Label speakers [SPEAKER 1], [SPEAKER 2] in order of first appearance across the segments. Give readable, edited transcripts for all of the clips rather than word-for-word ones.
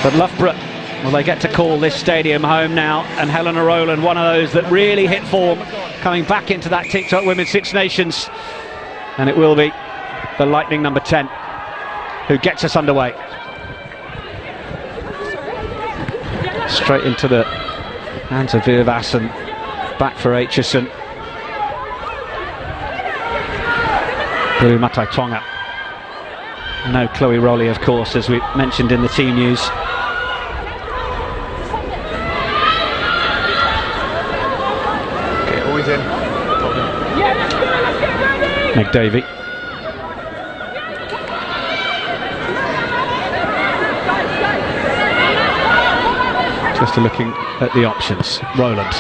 [SPEAKER 1] But Loughborough, well, they get to call this stadium home now, and Helena Rowland, one of those that really hit form, coming back into that TikTok Women's Six Nations, and it will be the Lightning number 10 who gets us underway. Straight into the hands of Virvas and back for Aitchison. Blue Matai Tonga. No Chloe Rowley, of course, as we mentioned in the team news.
[SPEAKER 2] Okay, always in.
[SPEAKER 1] Meg Davey. Just looking at the options. Rowland.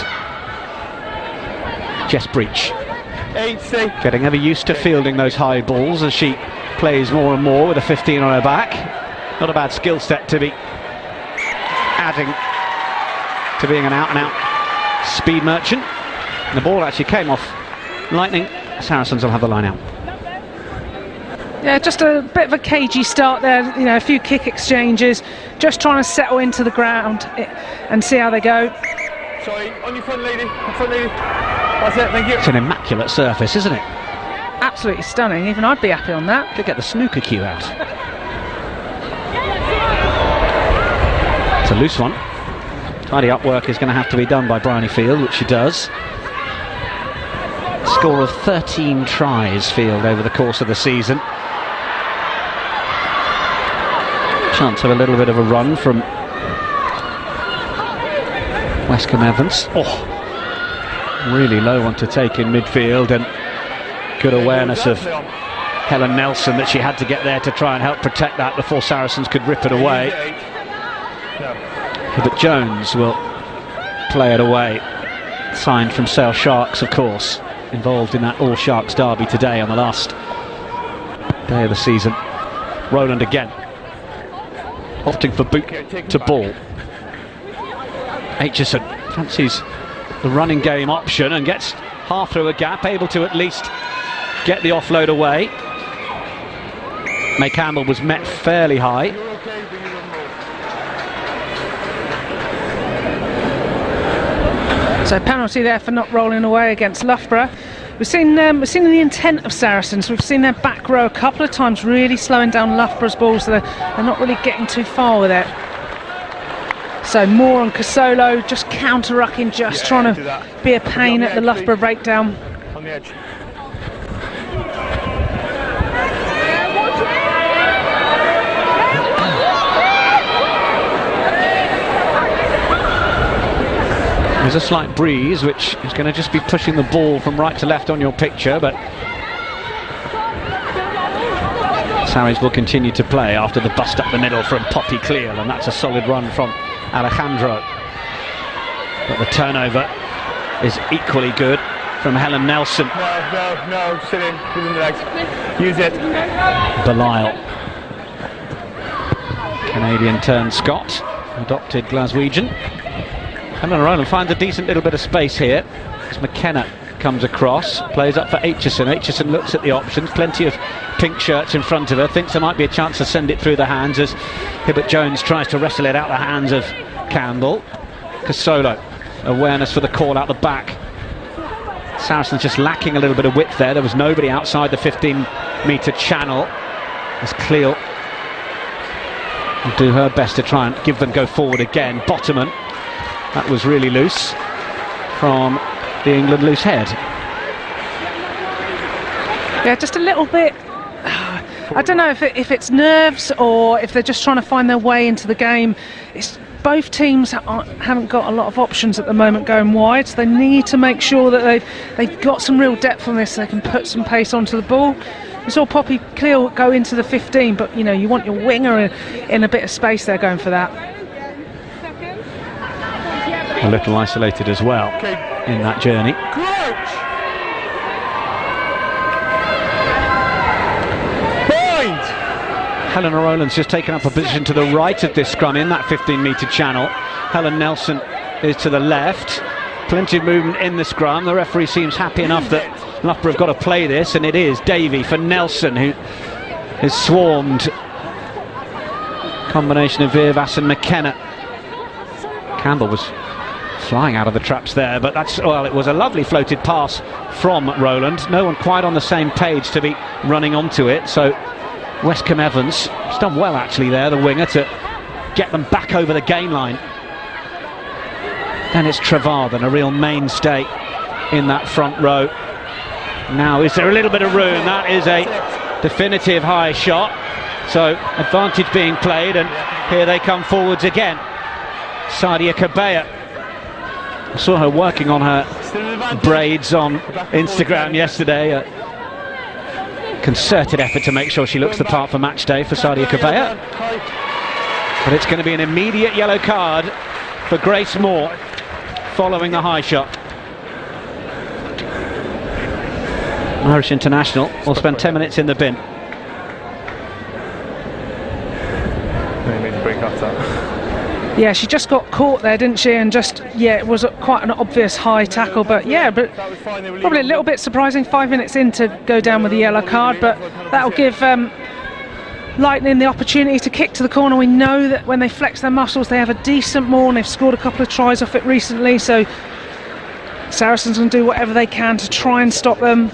[SPEAKER 1] Jess Breach. Getting ever used to fielding those high balls as she plays more and more with a 15 on her back. Not a bad skill set to be adding to being an out-and-out speed merchant. And the ball actually came off Lightning. Saracens will have the line out.
[SPEAKER 3] Yeah, just a bit of a cagey start there, you know, a few kick exchanges, just trying to settle into the ground and see how they go.
[SPEAKER 2] Sorry, on your front lady, That's it, thank you.
[SPEAKER 1] It's an immaculate surface, isn't it?
[SPEAKER 3] Absolutely stunning, even I'd be happy on that.
[SPEAKER 1] Could get the snooker cue out. It's a loose one. Tidy up work is going to have to be done by Bryony Field, which she does. Score of 13 tries, Field, over the course of the season. Chance of a little bit of a run from Westcombe Evans. Oh, really low one to take in midfield, and good awareness of Helen Nelson that she had to get there to try and help protect that before Saracens could rip it away. But Jones will play it away. Signed from Sale Sharks, of course, involved in that All Sharks derby today on the last day of the season. Rowland again, opting for boot to ball. Aitchison fancies the running game option and gets half through a gap, able to at least get the offload away. May Campbell was met fairly high.
[SPEAKER 3] So penalty there for not rolling away against Loughborough. We've seen the intent of Saracens. We've seen their back row a couple of times really slowing down Loughborough's balls, so they're not really getting too far with it. So more on Casolo, just counter-rucking, just trying to be a pain at the Loughborough breakdown.
[SPEAKER 2] On the edge.
[SPEAKER 1] There's a slight breeze, which is going to just be pushing the ball from right to left on your picture, but Sarries will continue to play after the bust up the middle from Poppy Cleal, and that's a solid run from Alejandro. But the turnover is equally good from Helen Nelson.
[SPEAKER 2] No, sit in, within the legs. Use it.
[SPEAKER 1] Belial. Canadian turned Scot, adopted Glaswegian. Helena Rowland finds a decent little bit of space here as McKenna comes across, plays up for Aitchison. Aitchison looks at the options, plenty of pink shirts in front of her, thinks there might be a chance to send it through the hands as Hibbert Jones tries to wrestle it out the hands of Campbell. Casolo, awareness for the call out the back. Saracens just lacking a little bit of width there. There was nobody outside the 15-metre channel as Cleal will do her best to try and give them go forward again. Bottoman. That was really loose from the England loose head.
[SPEAKER 3] Yeah, just a little bit. I don't know if it's nerves or if they're just trying to find their way into the game. Both teams haven't got a lot of options at the moment going wide, so they need to make sure that they've got some real depth on this so they can put some pace onto the ball. We saw Poppy Cleal go into the 15, but you know, you want your winger in a bit of space there going for that.
[SPEAKER 1] A little isolated as well in that journey. Helena Rowland's just taken up a position to the right of this scrum in that 15-metre channel. Helen Nelson is to the left. Plenty of movement in the scrum. The referee seems happy enough that Loughborough have got to play this, and it is Davey for Nelson, who is swarmed Combination of Vivas and McKenna. Campbell was flying out of the traps there, but it was a lovely floated pass from Rowland. No one quite on the same page to be running onto it, so Westcombe Evans has done well actually there, the winger, to get them back over the gain line. Then it's Trevarthen, a real mainstay in that front row. Now, is there a little bit of room? That is a definitive high shot. So, advantage being played, and here they come forwards again. Sadia Kabea. I saw her working on her braids on Instagram yesterday. A concerted effort to make sure she looks the part for match day for Sadia Kabea. But it's going to be an immediate yellow card for Grace Moore following the high shot. Irish international will spend 10 minutes in the bin.
[SPEAKER 2] They need to break off that.
[SPEAKER 3] Yeah, she just got caught there, didn't she? And just, yeah, it was quite an obvious high tackle, but yeah, but probably a little bit surprising 5 minutes in to go down with a yellow card, but that'll give Lightning the opportunity to kick to the corner. We know that when they flex their muscles, they have a decent maul, and they've scored a couple of tries off it recently, so Saracens can do whatever they can to try and stop them.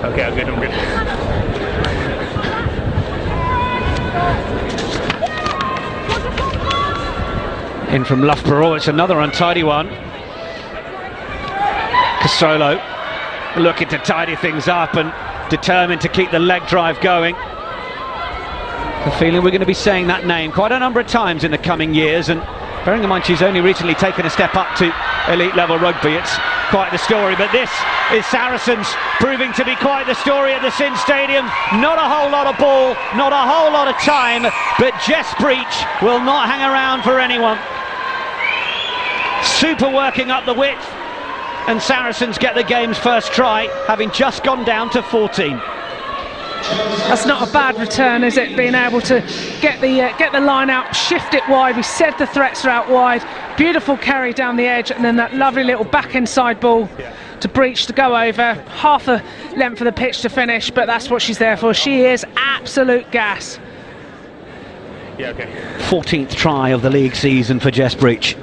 [SPEAKER 2] Okay, I'm good.
[SPEAKER 1] In from Loughborough, it's another untidy one. Casolo looking to tidy things up and determined to keep the leg drive going. The feeling we're going to be saying that name quite a number of times in the coming years, and bearing in mind she's only recently taken a step up to elite level rugby, it's quite the story. But this is Saracens proving to be quite the story at the Sin Stadium. Not a whole lot of ball, not a whole lot of time, but Jess Breach will not hang around for anyone. Super working up the width, and Saracens get the game's first try, having just gone down to 14.
[SPEAKER 3] That's not a bad return, is it? Being able to get the line out, shift it wide. We said the threats are out wide. Beautiful carry down the edge, and then that lovely little back inside ball to Breach to go over. Half a length of the pitch to finish, but that's what she's there for. She is absolute gas.
[SPEAKER 2] Yeah, okay.
[SPEAKER 1] 14th try of the league season for Jess Breach.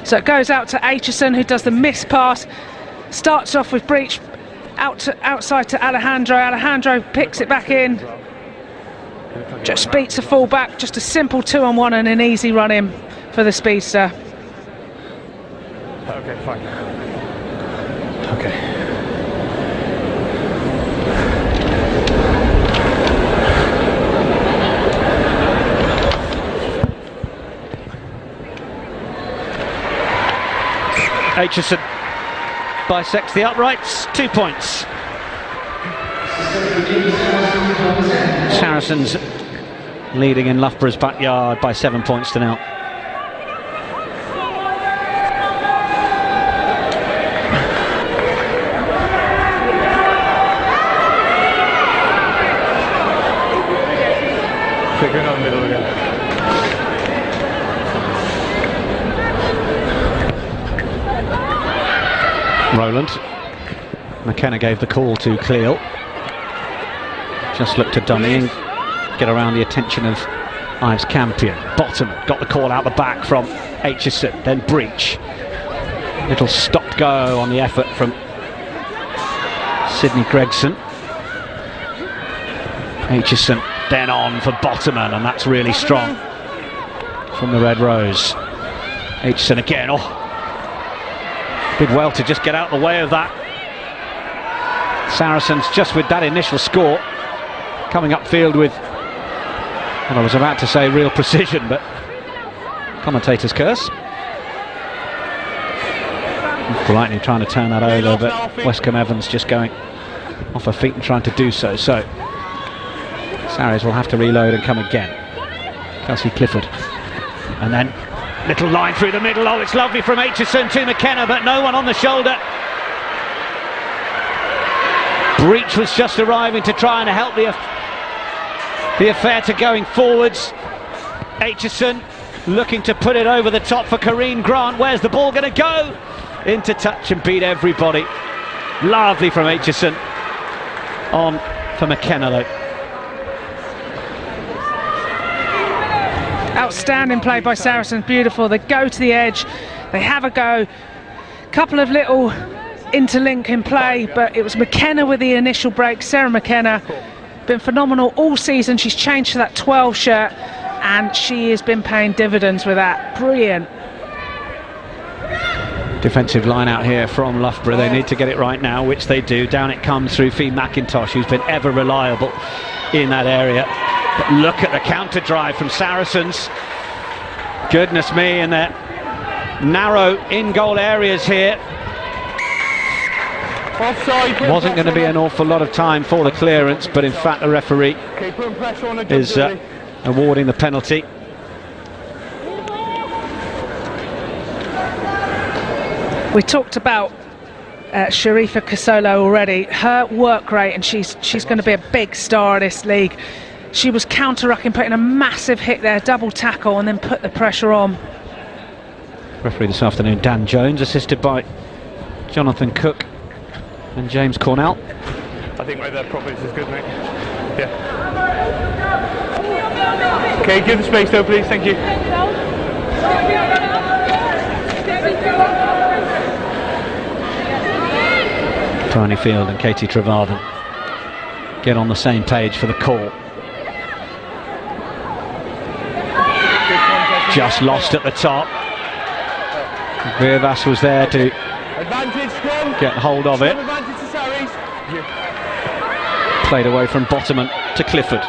[SPEAKER 3] So it goes out to Aitchison, who does the miss pass. Starts off with Breach outside to Alejandro. Alejandro picks it back in. Just beats a full back. Just a simple 2-on-1 and an easy run in for the speedster.
[SPEAKER 2] Okay, fine. Okay.
[SPEAKER 1] Aitchison bisects the uprights, 2 points. Saracens leading in Loughborough's backyard by 7 points to 0.
[SPEAKER 2] Figuring out middle again.
[SPEAKER 1] Rowland. McKenna gave the call to Cleal. Just looked to dummy and get around the attention of Ives Campion. Bottom got the call out the back from Aitchison, then Breach. Little stop go on the effort from Sydney Gregson. Aitchison then on for Bottoman, and that's really strong from the Red Rose. Aitchison again. Did well to just get out the way of that. Saracens just with that initial score coming upfield with, well, I was about to say real precision, but commentator's curse. Lightning trying to turn that over, but Westcombe Evans just going off her feet and trying to do so. So Sarries will have to reload and come again. Kelsey Clifford, and then little line through the middle. Oh, it's lovely from Aitchison to McKenna, but no one on the shoulder. Breach was just arriving to try and help the affair to going forwards. Aitchison looking to put it over the top for Corrine Grant. Where's the ball going to go? Into touch and beat everybody. Lovely from Aitchison. On for McKenna though.
[SPEAKER 3] Outstanding play by Saracens, beautiful. They go to the edge, they have a go. Couple of little interlink in play, but it was McKenna with the initial break. Sarah McKenna, been phenomenal all season. She's changed to that 12 shirt and she has been paying dividends with that. Brilliant.
[SPEAKER 1] Defensive line out here from Loughborough. They need to get it right now, which they do. Down it comes through Fee McIntosh, who's been ever reliable in that area. But look at the counter drive from Saracens. Goodness me, in their narrow in-goal areas here.
[SPEAKER 2] Offside.
[SPEAKER 1] Wasn't going to be an awful lot of time for the clearance, but in fact the referee is awarding the penalty.
[SPEAKER 3] We talked about Sharifa Kasolo already. Her work rate, and she's going to be a big star of this league. She was counter-rucking, putting a massive hit there, double tackle, and then put the pressure on.
[SPEAKER 1] Referee this afternoon, Dan Jones, assisted by Jonathan Cook and James Cornell.
[SPEAKER 2] I think right there properly is good, mate. Yeah. Okay, give the space though, please. Thank you.
[SPEAKER 1] Tiny Field and Katie Trevarden get on the same page for the call. Just lost at the top. Virvas was there to get hold of it. Played away from Bottoman to Clifford.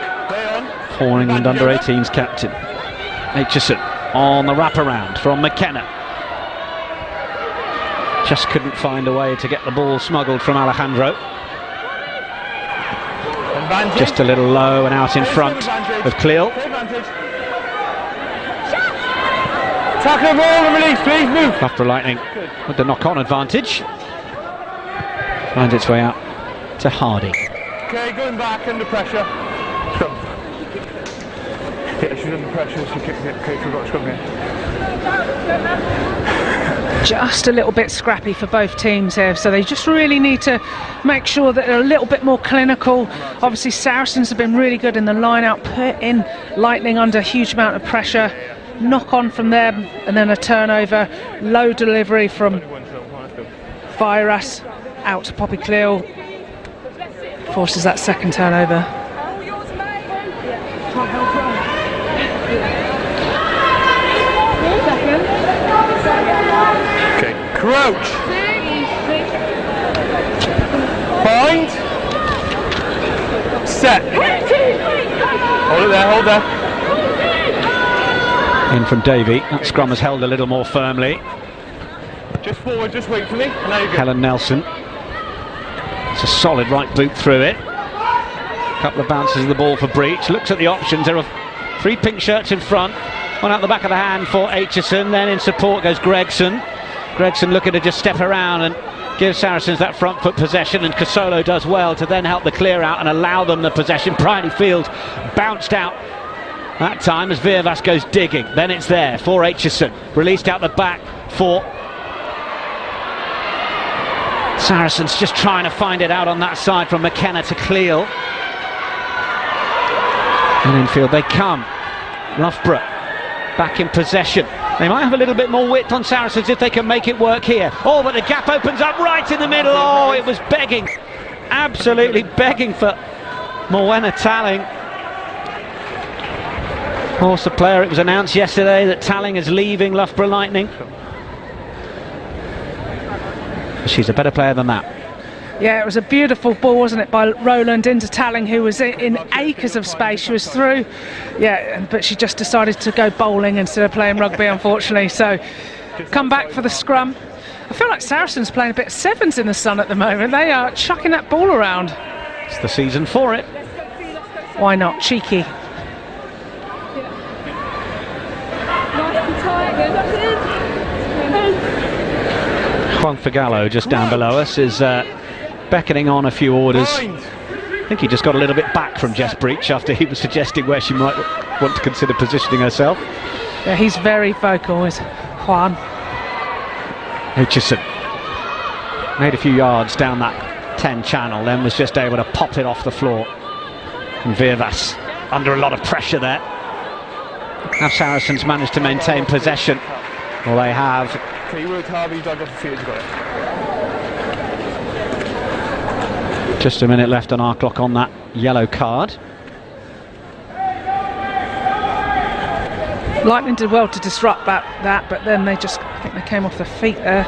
[SPEAKER 1] For England under-18s captain. Aitchison on the wraparound from McKenna. Just couldn't find a way to get the ball smuggled from Alejandro. Just a little low and out in front of Cleel.
[SPEAKER 2] Tackle ball and release, please, move.
[SPEAKER 1] Loughborough Lightning with the knock-on advantage. Finds its way out to Hardy.
[SPEAKER 2] Okay, going back under pressure. Scrum. Yeah, she's under pressure, she kicked it. Okay, forgot scrum here.
[SPEAKER 3] Just a little bit scrappy for both teams here, so they just really need to make sure that they're a little bit more clinical. Obviously Saracens have been really good in the line-out, put in Lightning under a huge amount of pressure. Knock on from them and then a turnover, low delivery from Virus out to Poppy Cleel, forces that second turnover.
[SPEAKER 2] Okay, crouch, bind, set, hold it there, hold there.
[SPEAKER 1] In from Davey. That scrum has held a little more firmly.
[SPEAKER 2] Just forward, just wait for me. And now you go.
[SPEAKER 1] Helen Nelson. It's a solid right boot through it. Couple of bounces of the ball for Breach. Looks at the options. There are 3 pink shirts in front. One out the back of the hand for Aitchison. Then in support goes Gregson. Gregson looking to just step around and give Saracens that front foot possession, and Kasolo does well to then help the clear out and allow them the possession. Bryony Field bounced out that time as Virvas goes digging. Then it's there for Aitchison, released out the back for Saracens, just trying to find it out on that side from McKenna to Cleel. And infield they come. Loughborough back in possession. They might have a little bit more width on Saracens if they can make it work here. Oh, but the gap opens up right in the middle. Oh, it was begging, absolutely begging for Morwenna Talling. Of course, the player, it was announced yesterday that Talling is leaving Loughborough Lightning. She's a better player than that.
[SPEAKER 3] Yeah, it was a beautiful ball, wasn't it, by Rowland into Talling, who was in acres of space. She was through, yeah, but she just decided to go bowling instead of playing rugby, unfortunately. So, come back for the scrum. I feel like Saracens playing a bit of sevens in the sun at the moment. They are chucking that ball around.
[SPEAKER 1] It's the season for it.
[SPEAKER 3] Why not? Cheeky.
[SPEAKER 1] Juan Figallo, just down below us, is beckoning on a few orders. I think he just got a little bit back from Jess Breach after he was suggesting where she might want to consider positioning herself.
[SPEAKER 3] Yeah, he's very vocal, is Juan.
[SPEAKER 1] Aitchison made a few yards down that 10 channel, then was just able to pop it off the floor. And Virvas under a lot of pressure there. Have Saracens managed to maintain possession? Well, they have.
[SPEAKER 2] Okay, you worked hard, but you dug off the field, you got it.
[SPEAKER 1] Just a minute left on our clock on that yellow card.
[SPEAKER 3] Lightning did well to disrupt that, but then I think they came off their feet there.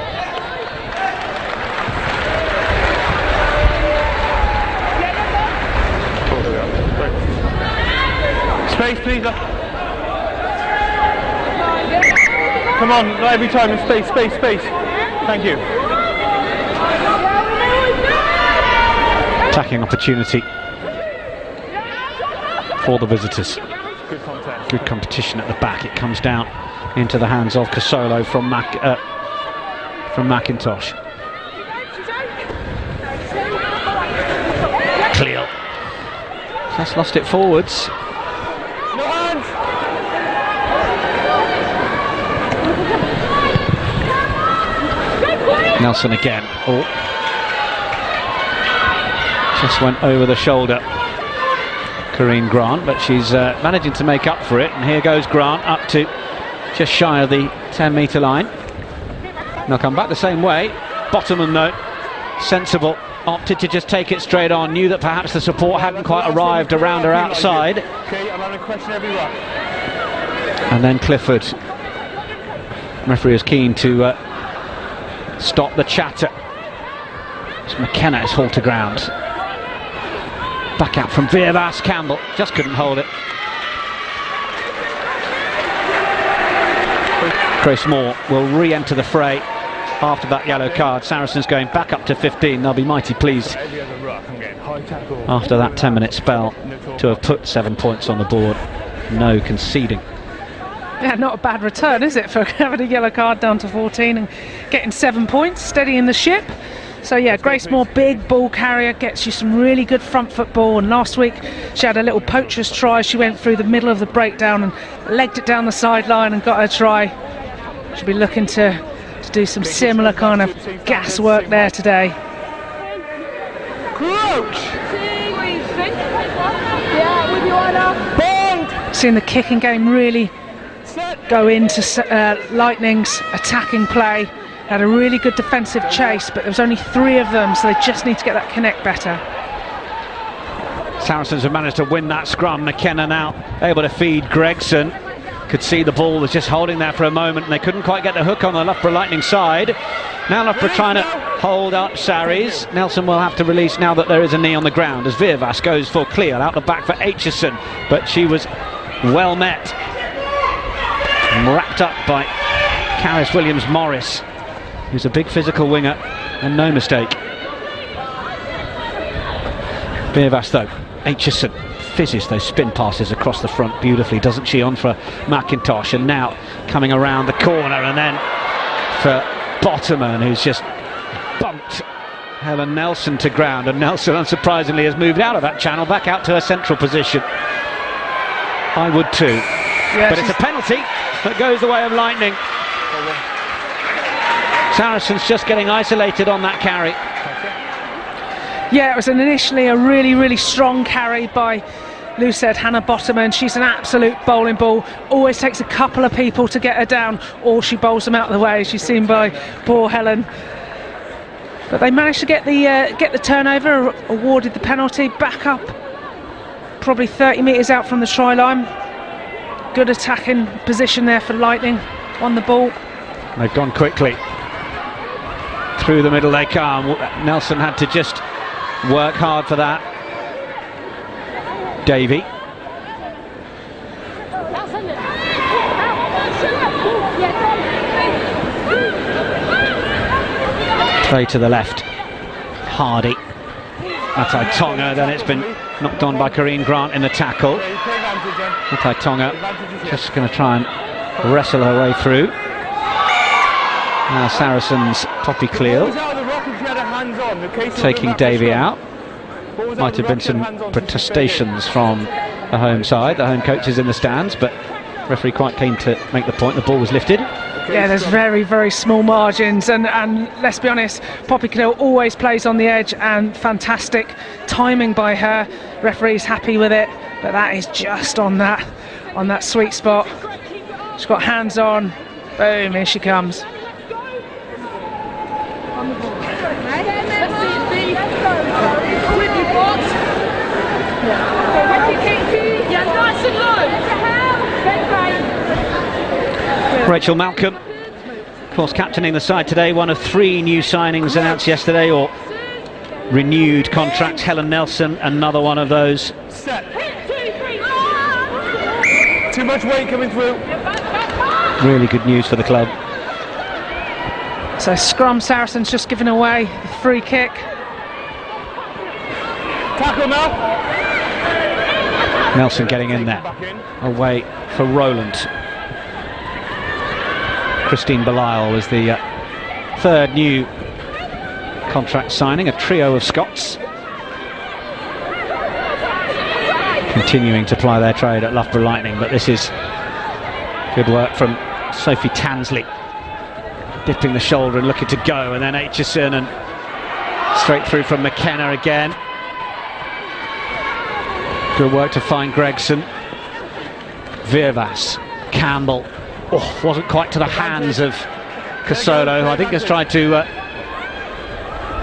[SPEAKER 2] Oh, there we are. Right. Space, please. Come on, not every time. Space. Thank you.
[SPEAKER 1] Attacking opportunity for the visitors.
[SPEAKER 2] Good contest.
[SPEAKER 1] Good competition at the back. It comes down into the hands of Casolo from McIntosh. Cleal just lost it forwards.
[SPEAKER 2] No hands.
[SPEAKER 1] Nelson again. Oh, just went over the shoulder. Corrine Grant, but she's managing to make up for it, and here goes Grant up to just shy of the 10-metre line. And they'll come back the same way. Bottoman, though, sensible, opted to just take it straight on, knew that perhaps the support hadn't quite arrived around her outside.
[SPEAKER 2] Okay, I'm having a question everyone.
[SPEAKER 1] And then Clifford. Referee is keen to stop the chatter. As McKenna is hauled to ground. Back out from Virvas. Campbell just couldn't hold it. Grace Moore will re-enter the fray after that yellow card. Saracens going back up to 15. They'll be mighty pleased after that 10-minute spell to have put 7 points on the board. No conceding.
[SPEAKER 3] Yeah, not a bad return, is it, for having a yellow card down to 14 and getting 7 points, steadying the ship. So yeah, Grace Moore, big ball carrier, gets you some really good front foot ball, and last week she had a little poacher's try. She went through the middle of the breakdown and legged it down the sideline and got her try. She'll be looking to do some similar kind of gas work there today. Seeing the kicking game really go into Lightning's attacking play. Had a really good defensive chase, but there was only 3 of them, so they just need to get that connect better.
[SPEAKER 1] Saracens have managed to win that scrum. McKenna now able to feed Gregson. Could see the ball was just holding there for a moment, and they couldn't quite get the hook on the Loughborough Lightning side. Now Loughborough trying to hold up Saris. Nelson will have to release now that there is a knee on the ground as Virvas goes for Clear out the back for Aitchison, but she was well met. Wrapped up by Caris Williams-Morris, who's a big physical winger and no mistake. Virvas though, Aitchison fizzes those spin passes across the front beautifully, doesn't she, on for McIntosh, and now coming around the corner and then for Bottoman, who's just bumped Helen Nelson to ground, and Nelson unsurprisingly has moved out of that channel back out to her central position. I would too. Yeah, but it's a penalty that goes the way of Lightning. Saracens just getting isolated on that carry.
[SPEAKER 3] Yeah, it was initially a really strong carry by Lucette Hannah Bottoman. She's an absolute bowling ball. Always takes a couple of people to get her down, or she bowls them out of the way, as you've seen by poor Helen. But they managed to get the turnover, awarded the penalty, back up probably 30 metres out from the try line. Good attacking position there for Lightning on the ball.
[SPEAKER 1] They've gone quickly. Through the middle they come. Nelson had to just work hard for that. Davey. Play to the left. Hardy. Matai Tonga, then it's been knocked on by Corrine Grant in the tackle. Matai Tonga just going to try and wrestle her way through. Now Saracens, Poppy Cleal taking Davey out. Might have been some protestations from the home side, the home coaches in the stands, but referee quite keen to make the point. The ball was lifted.
[SPEAKER 3] Yeah, there's very small margins, and let's be honest, Poppy Cleal always plays on the edge, and fantastic timing by her. Referee's happy with it, but that is just on that sweet spot. She's got hands on. Boom, here she comes.
[SPEAKER 1] Rachel Malcolm, of course, captaining the side today. One of 3 new signings announced yesterday, or renewed contracts. Helen Nelson, another one of those.
[SPEAKER 2] Set. Too much weight coming through.
[SPEAKER 1] Really good news for the club.
[SPEAKER 3] So scrum, Saracens just giving away the free kick.
[SPEAKER 2] Tackle now.
[SPEAKER 1] Nelson getting in there. Away for Rowland. Christine Belial was the 3rd new contract signing, a trio of Scots. Continuing to ply their trade at Loughborough Lightning, but this is good work from Sophie Tansley. Dipping the shoulder and looking to go, and then Aitchison, and straight through from McKenna again. Good work to find Gregson. Virvas, Campbell. Oh, wasn't quite to the hands of Casolo, who I think has tried to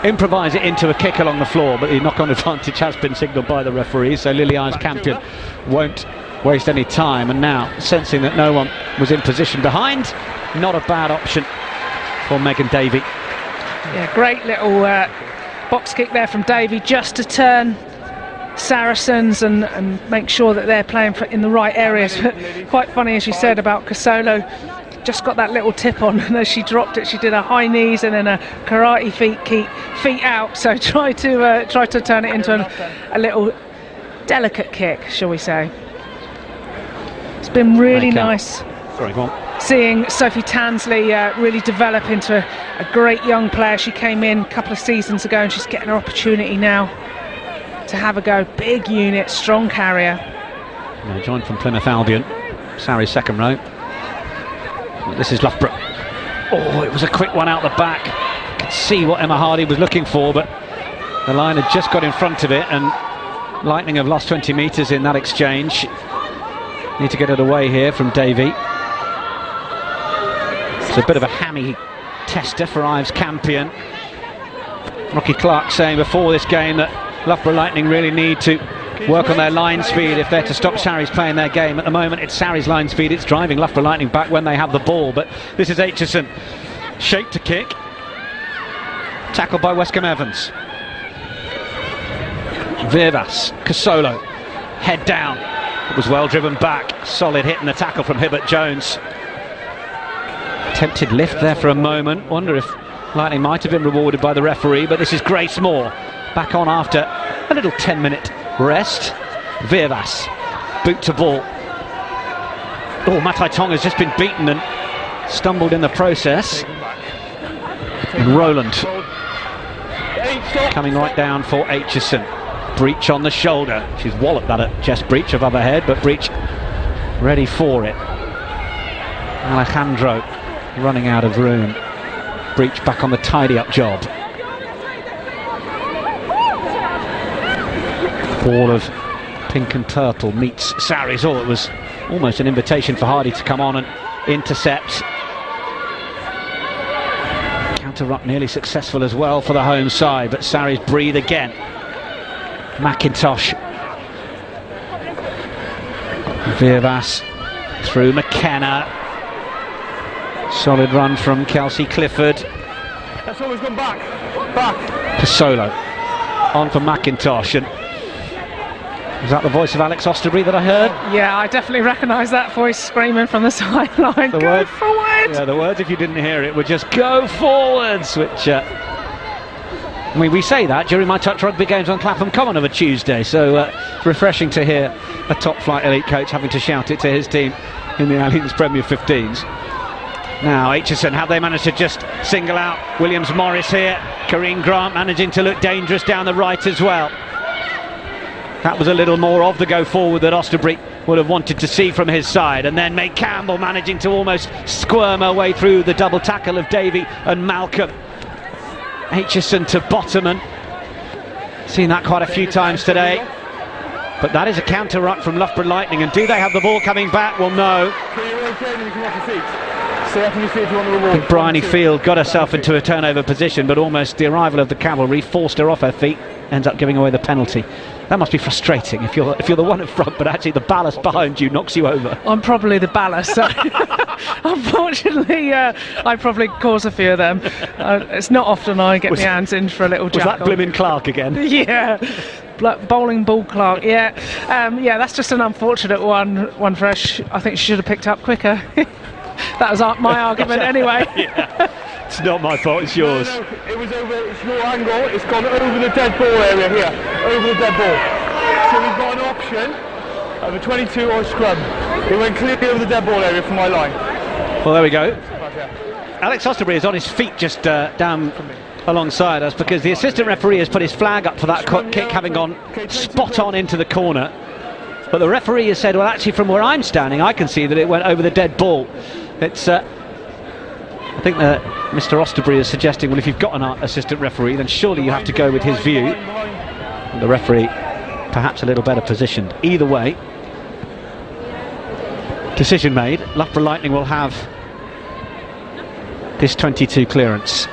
[SPEAKER 1] improvise it into a kick along the floor, but the knock-on advantage has been signalled by the referee, so Lily Ives Campion won't waste any time. And now, sensing that no one was in position behind, not a bad option for Megan Davey.
[SPEAKER 3] Yeah, great little box kick there from Davey, just to turn Saracens and make sure that they're playing in the right areas. Quite funny, as you said, about Casolo. Just got that little tip on, and as she dropped it, she did a high knees and then a karate feet out. So try to turn it into a little delicate kick, shall we say? It's been really nice.
[SPEAKER 1] Sorry, go on.
[SPEAKER 3] Seeing Sophie Tansley really develop into a great young player. She came in a couple of seasons ago, and she's getting her opportunity now to have a go. Big unit, strong carrier.
[SPEAKER 1] Yeah, joined from Plymouth Albion, Sarri's 2nd row. This is Loughborough. Oh, it was a quick one out the back. Could see what Emma Hardy was looking for, but the line had just got in front of it, and Lightning have lost 20 metres in that exchange. Need to get it away here from Davey. It's a bit of a hammy tester for Ives Campion. Rocky Clark saying before this game that Loughborough Lightning really need to work on their line speed if they're to stop Sarries playing their game. At the moment it's Sarries' line speed, it's driving Loughborough Lightning back when they have the ball, but this is Aitchison, shaped to kick, tackled by Westcombe Evans. Virvas, Casolo, head down, it was well driven back, solid hit in the tackle from Hibbert Jones. Attempted lift there for a moment, wonder if Lightning might have been rewarded by the referee, but this is Grace Moore, back on after a little 10-minute rest. Virvas, boot to ball. Oh, Matai Tong has just been beaten and stumbled in the process. And Rowland coming right down for Aitchison. Breach on the shoulder. She's walloped that at chest breach above her head, but Breach ready for it. Alejandro running out of room. Breach back on the tidy-up job. Ball of Pink and Turtle meets Sarries. Oh, it was almost an invitation for Hardy to come on and intercept. Counter-ruck nearly successful as well for the home side, but Sarries breathe again. McIntosh. Virvas through McKenna. Solid run from Kelsey Clifford.
[SPEAKER 2] That's always gone back.
[SPEAKER 1] Casolo on for McIntosh, and was that the voice of Alex Osterbury that I heard?
[SPEAKER 3] Yeah, I definitely recognise that voice screaming from the sideline. Go forward!
[SPEAKER 1] Yeah, the words, if you didn't hear it, were just go forwards, which I mean, we say that during my touch rugby games on Clapham Common of a Tuesday, so refreshing to hear a top-flight elite coach having to shout it to his team in the Allianz Premier 15s. Now Aitchison, have they managed to just single out Williams Morris here? Corrine Grant managing to look dangerous down the right as well. That was a little more of the go forward that Osterbury would have wanted to see from his side, and then May Campbell managing to almost squirm her way through the double tackle of Davey and Malcolm. Aitchison to Bottoman, seen that quite a few times today. But that is a counter ruck from Loughborough Lightning, and do they have the ball coming back? Well, no.
[SPEAKER 2] Stay up on your feet if you want the reward.
[SPEAKER 1] Bryony Field got herself into a turnover position, but almost the arrival of the cavalry forced her off her feet, ends up giving away the penalty. That must be frustrating if you're the one in front, but actually the ballast behind you knocks you over.
[SPEAKER 3] I'm probably the ballast, so unfortunately I probably cause a few of them. It's not often I get my hands in for a little jackal.
[SPEAKER 1] Was that blimmin' Clark again?
[SPEAKER 3] Yeah, bowling ball Clark, yeah. Yeah, that's just an unfortunate one for us. I think she should have picked up quicker. That was my argument anyway.
[SPEAKER 1] Yeah. It's not my fault, it's yours.
[SPEAKER 2] No, it was over, it's your angle, it's gone over the dead ball area here, over the dead ball. So we've got an option of a 22 or a scrum. It went clearly over the dead ball area from my line.
[SPEAKER 1] Well, there we go. Alex Osterbury is on his feet just down alongside us, because the assistant referee has put his flag up for that kick having gone spot on into the corner. But the referee has said, well, actually from where I'm standing I can see that it went over the dead ball. It's I think that Mr. Osterbury is suggesting, well, if you've got an assistant referee, then surely you have to go with his view. And the referee perhaps a little better positioned. Either way, decision made. Loughborough Lightning will have this 22 clearance.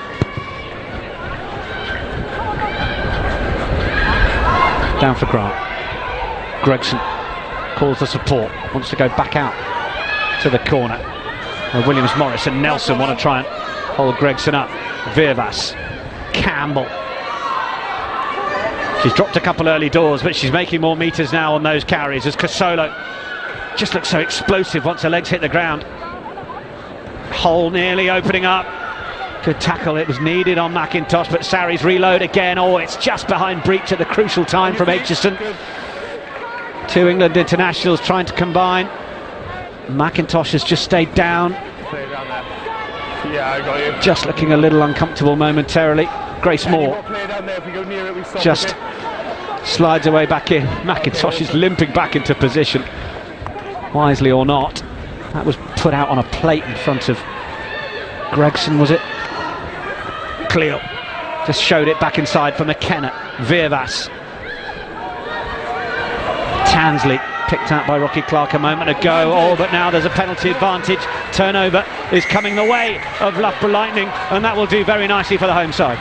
[SPEAKER 1] Down for Grant. Gregson calls the support, wants to go back out to the corner. Williams, Morris and Nelson want to try and hold Gregson up. Virvas, Campbell. She's dropped a couple early doors, but she's making more metres now on those carries as Casolo just looks so explosive once her legs hit the ground. Hole nearly opening up. Good tackle, it was needed on McIntosh, but Sarries reload again. Oh, it's just behind breach at the crucial time from Aitchison. Two England internationals trying to combine. McIntosh has just stayed down.
[SPEAKER 2] Yeah, I got you.
[SPEAKER 1] Just looking a little uncomfortable momentarily. Grace Moore just slides away back in. McIntosh is limping back into position. Wisely or not, that was put out on a plate in front of Gregson, was it? Cleo just showed it back inside for McKenna. Virvas. Tansley picked out by Rocky Clark a moment ago. Oh, but now there's a penalty advantage. Turnover is coming the way of Loughborough Lightning, and that will do very nicely for the home side.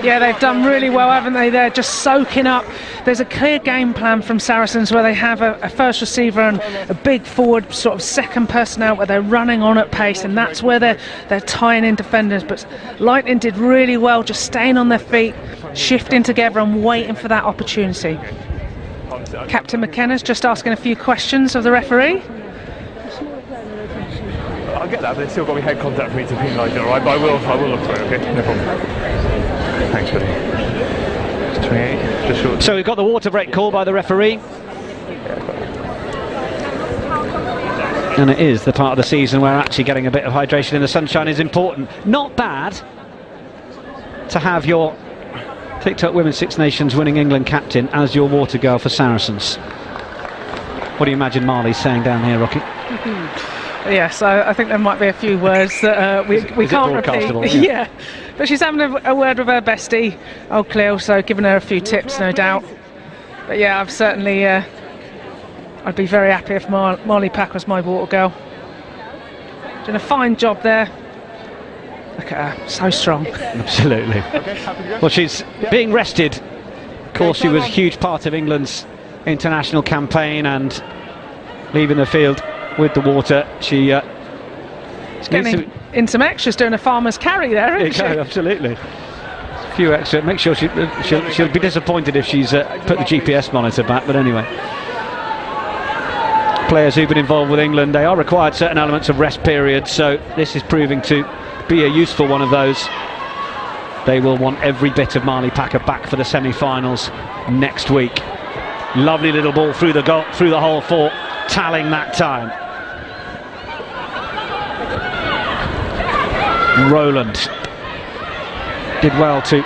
[SPEAKER 3] Yeah, they've done really well, haven't they? They're just soaking up. There's a clear game plan from Saracens where they have a first receiver and a big forward sort of second person out where they're running on at pace, and that's where they're tying in defenders. But Lightning did really well, just staying on their feet, shifting together and waiting for that opportunity. Captain McKenna's just asking a few questions of the referee.
[SPEAKER 2] I'll get that, but it's still got to be head contact for me to penalise it, alright? But I will look for it, okay? No problem. Thanks, buddy. It's 28, just short.
[SPEAKER 1] So we've got the water break call by the referee. And it is the part of the season where actually getting a bit of hydration in the sunshine is important. Not bad to have your TikTok Women's Six Nations winning England captain as your water girl for Saracens. What do you imagine Marley's saying down here, Rocky?
[SPEAKER 3] Yes, I think there might be a few words that we can't repeat. Yeah, but she's having a word with her bestie, old Cleo, so giving her a few tips, no doubt. But yeah, I've certainly, I'd be very happy if Marley Pack was my water girl. Doing a fine job there. Look at her, so strong. Absolutely. Well, she's being rested. Of course, she was a huge part of England's international campaign, and leaving the field with the water, she getting in some extras, doing a farmer's carry there, isn't she? Absolutely. A few extra. Make sure she'll be disappointed if she's put the GPS monitor back, but anyway. Players who've been involved with England, they are required certain elements of rest periods, so this is proving to be a useful one of those. They will want every bit of Marley Packer back for the semi-finals next week. Lovely little ball through the goal, through the hole for Talling that time. Rowland did well to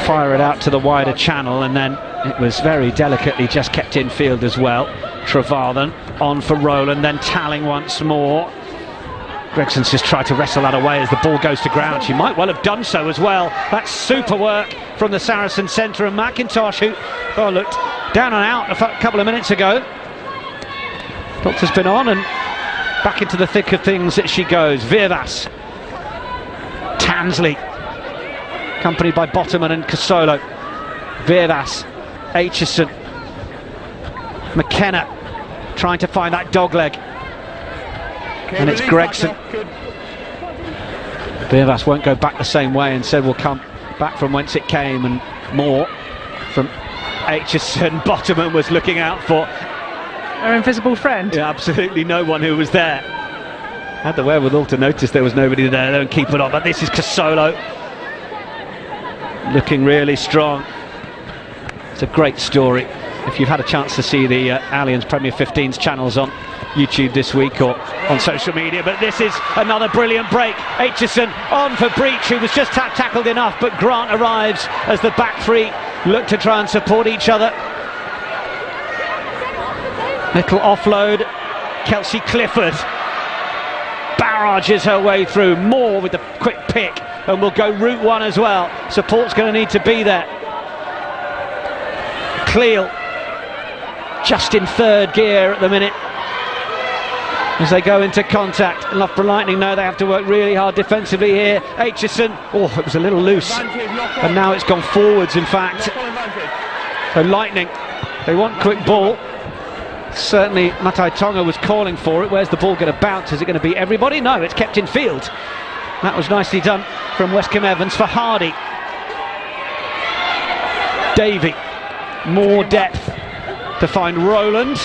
[SPEAKER 3] fire it out to the wider channel, and then it was very delicately just kept in field as well. Trevathan on for Rowland, then Talling once more.
[SPEAKER 1] Gregson's just tried to wrestle that away as the ball goes to ground. She might well have done so as well. That's super work from the Saracen centre, and McIntosh, who looked down and out a couple of minutes ago. Doctor's been on, and back into the thick of things that she goes. Virvas, Tansley, accompanied by Bottoman and Casolo. Virvas, Aitchison, McKenna trying to find that dog leg. And it's Gregson. Virvas won't go back the same way and said we'll come back from whence it came, and more from Aitchison. Bottoman was looking out for
[SPEAKER 3] her invisible friend.
[SPEAKER 1] Yeah, absolutely no one who was there. Had the wherewithal to notice there was nobody there and keep it on, but this is Casolo looking really strong. It's a great story. If you've had a chance to see the Allianz Premier 15's channels on YouTube this week or on social media, but this is another brilliant break. Aitchison on for Breach, who was just tackled enough, but Grant arrives as the back three look to try and support each other. Little offload. Kelsey Clifford barrages her way through. Moore with the quick pick, and will go route one as well. Support's going to need to be there. Cleal just in third gear at the minute as they go into contact. Loughborough Lightning know they have to work really hard defensively here. Aitchison, it was a little loose, and now it's gone forwards in fact. So Lightning, they want quick ball. Certainly Matai Tonga was calling for it. Where's the ball going to bounce? Is it going to be everybody? No, it's kept in field. That was nicely done from Westcombe Evans for Hardy. Davey, more depth to find Rowland.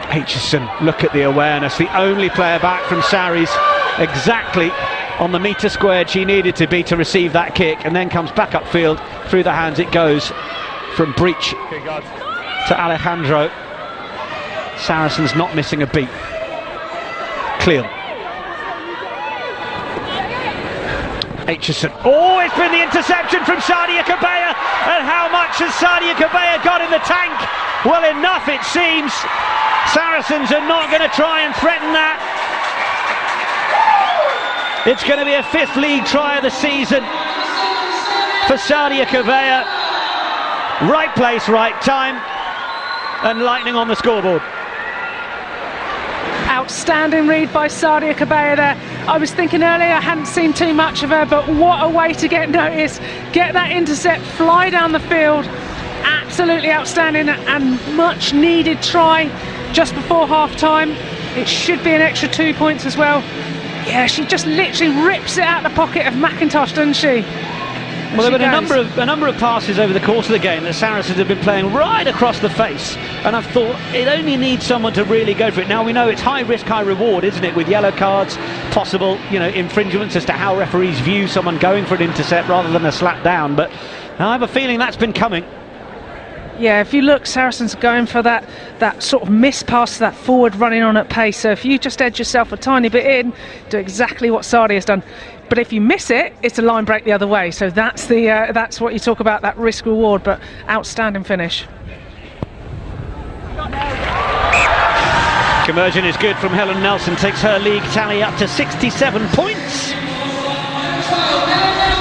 [SPEAKER 1] Aitchison, look at the awareness. The only player back from Sarries exactly on the metre squared she needed to be to receive that kick, and then comes back upfield. Through the hands it goes from Breach to Alejandro. Saracens not missing a beat. Cleal. Aitchison. It's been the interception from Sadia Kabaya. And how much has Sadia Kabaya got in the tank? Well, enough it seems. Saracens are not going to try and threaten that. It's going to be a 5th league try of the season for Sadia Kabaya. Right place, right time, and Lightning on the scoreboard.
[SPEAKER 3] Outstanding read by Sadia Kabaya there. I was thinking earlier I hadn't seen too much of her, but what a way to get noticed. Get that intercept, fly down the field. Absolutely outstanding, and much needed try just before half time. It should be an extra 2 points as well. Yeah, she just literally rips it out of the pocket of McIntosh, doesn't she?
[SPEAKER 1] Well, there have been a number of passes over the course of the game that Saracens have been playing right across the face, and I've thought it only needs someone to really go for it. Now we know it's high risk, high reward, isn't it, with yellow cards, possible, infringements as to how referees view someone going for an intercept rather than a slap down, but I have a feeling that's been coming.
[SPEAKER 3] Yeah, if you look, Saracens are going for that sort of miss pass, that forward running on at pace. So if you just edge yourself a tiny bit in, do exactly what Sadia has done. But if you miss it, it's a line break the other way. So that's that's what you talk about, that risk reward. But outstanding finish.
[SPEAKER 1] Conversion is good from Helen Nelson, takes her league tally up to 67 points.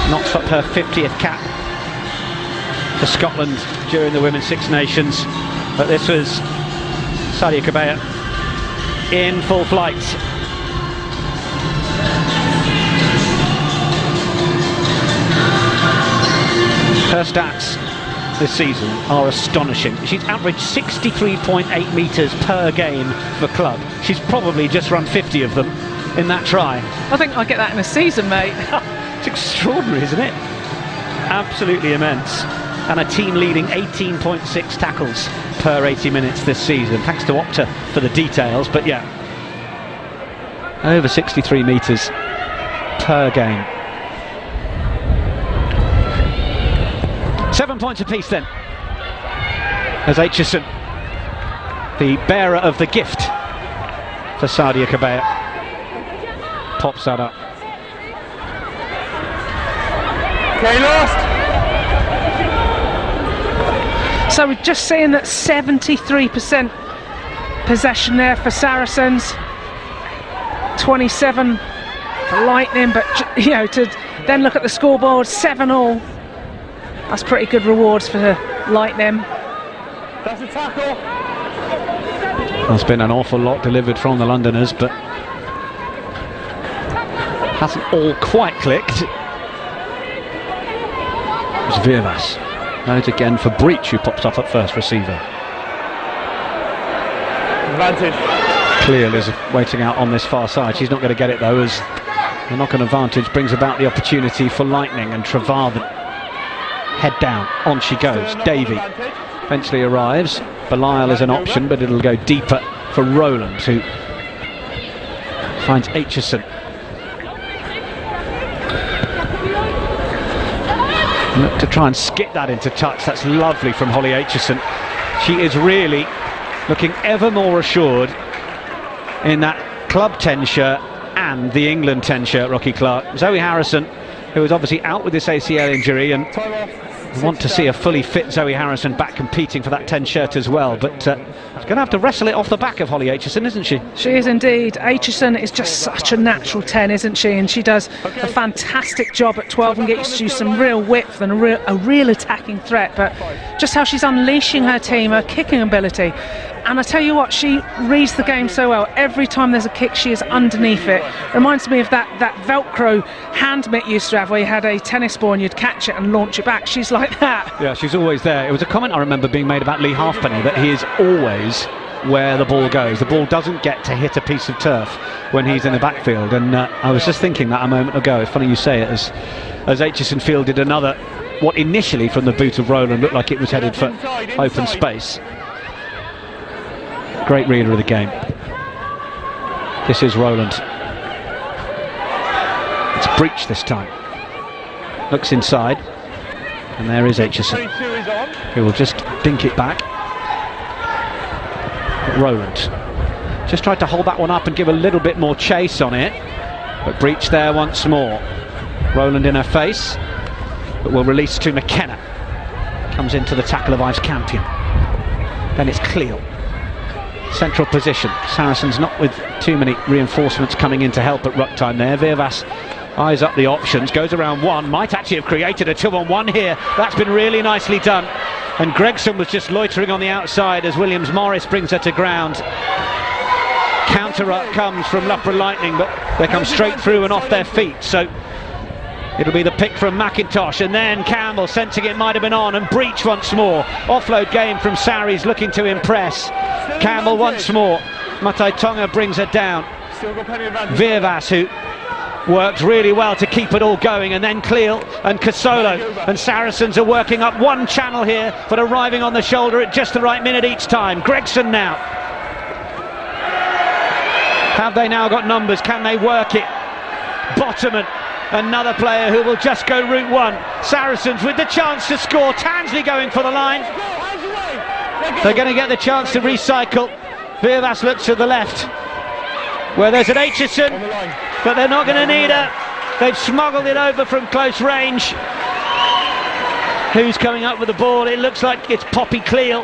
[SPEAKER 1] Knocks up her 50th cap for Scotland during the Women's Six Nations, but this was Sadia Kabaya in full flight. Her stats this season are astonishing. She's averaged 63.8 metres per game for club. She's probably just run 50 of them in that try.
[SPEAKER 3] I think I'll get that in a season, mate.
[SPEAKER 1] It's extraordinary, isn't it? Absolutely immense. And a team leading 18.6 tackles per 80 minutes this season. Thanks to Opta for the details, but yeah, over 63 metres per game. 7 points apiece then, as Aitchison, the bearer of the gift for Sadia Kabaya, pops that up.
[SPEAKER 2] Okay, lost.
[SPEAKER 3] So we're just seeing that 73% possession there for Saracens. 27 for Lightning, but you know, to then look at the scoreboard, 7-all. That's pretty good rewards for Lightning.
[SPEAKER 2] That's a tackle.
[SPEAKER 1] There's been an awful lot delivered from the Londoners, but hasn't all quite clicked. It's Viervas. Note again for Breach, who pops up at first receiver.
[SPEAKER 2] Advantage.
[SPEAKER 1] Cleal is waiting out on this far side. She's not going to get it though, as the knock-on advantage brings about the opportunity for Lightning, and Trevarthen head down, on she goes. Davey eventually arrives. Belial is an option, but it'll go deeper for Rowland, who finds Aitchison. Look to try and skip that into touch. That's lovely from Holly Aitchison. She is really looking ever more assured in that club 10 shirt and the England 10 shirt, Rocky Clark. Zoe Harrison, who is obviously out with this ACL injury, and we want to see a fully fit Zoe Harrison back competing for that 10 shirt as well, but she's going to have to wrestle it off the back of Holly Aitchison, isn't she?
[SPEAKER 3] She is indeed. Aitchison is just such a natural 10, isn't she? And she does a fantastic job at 12 and gets you some real width and a real attacking threat, but just how she's unleashing her team, her kicking ability. And I tell you what, she reads the game so well. Every time there's a kick, she is underneath it. Reminds me of that Velcro hand mitt used to have, where you had a tennis ball and you'd catch it and launch it back. She's like that.
[SPEAKER 1] Yeah, she's always there. It was a comment I remember being made about Lee Halfpenny, that he is always where the ball goes. The ball doesn't get to hit a piece of turf when he's in the backfield. And I was just thinking that a moment ago. It's funny you say it, as Aitchison fielded another, what initially from the boot of Rowland looked like it was headed for open space. Great reader of the game. This is Rowland. It's Breach this time. Looks inside, and there is Aitchison, who will just dink it back. But Rowland just tried to hold that one up and give a little bit more chase on it, but Breach there once more. Rowland in her face, but will release to McKenna. Comes into the tackle of Ives Campion. Then it's Cleal. Central position. Saracens not with too many reinforcements coming in to help at ruck time there. Viervas eyes up the options, goes around one, might actually have created a 2-on-1 here. That's been really nicely done. And Gregson was just loitering on the outside as Williams Morris brings her to ground. Counter up comes from Loughborough Lightning, but they come straight through and off their feet. So it'll be the pick from McIntosh, and then Campbell sensing it might have been on, and Breach once more. Offload game from Saris, looking to impress. Campbell once more. Matai Tonga brings her down. Viervas, who worked really well to keep it all going, and then Cleal and Casolo, and Saracens are working up one channel here, but arriving on the shoulder at just the right minute each time. Gregson now. Have they now got numbers? Can they work it? Bottoman, another player who will just go route one. Saracens with the chance to score. Tansley going for the line. They're going to get the chance to recycle. Viervas looks to the left, where there's an Aitchison, but they're not going to need her. They've smuggled it over from close range. Who's coming up with the ball? It looks like it's Poppy Cleal.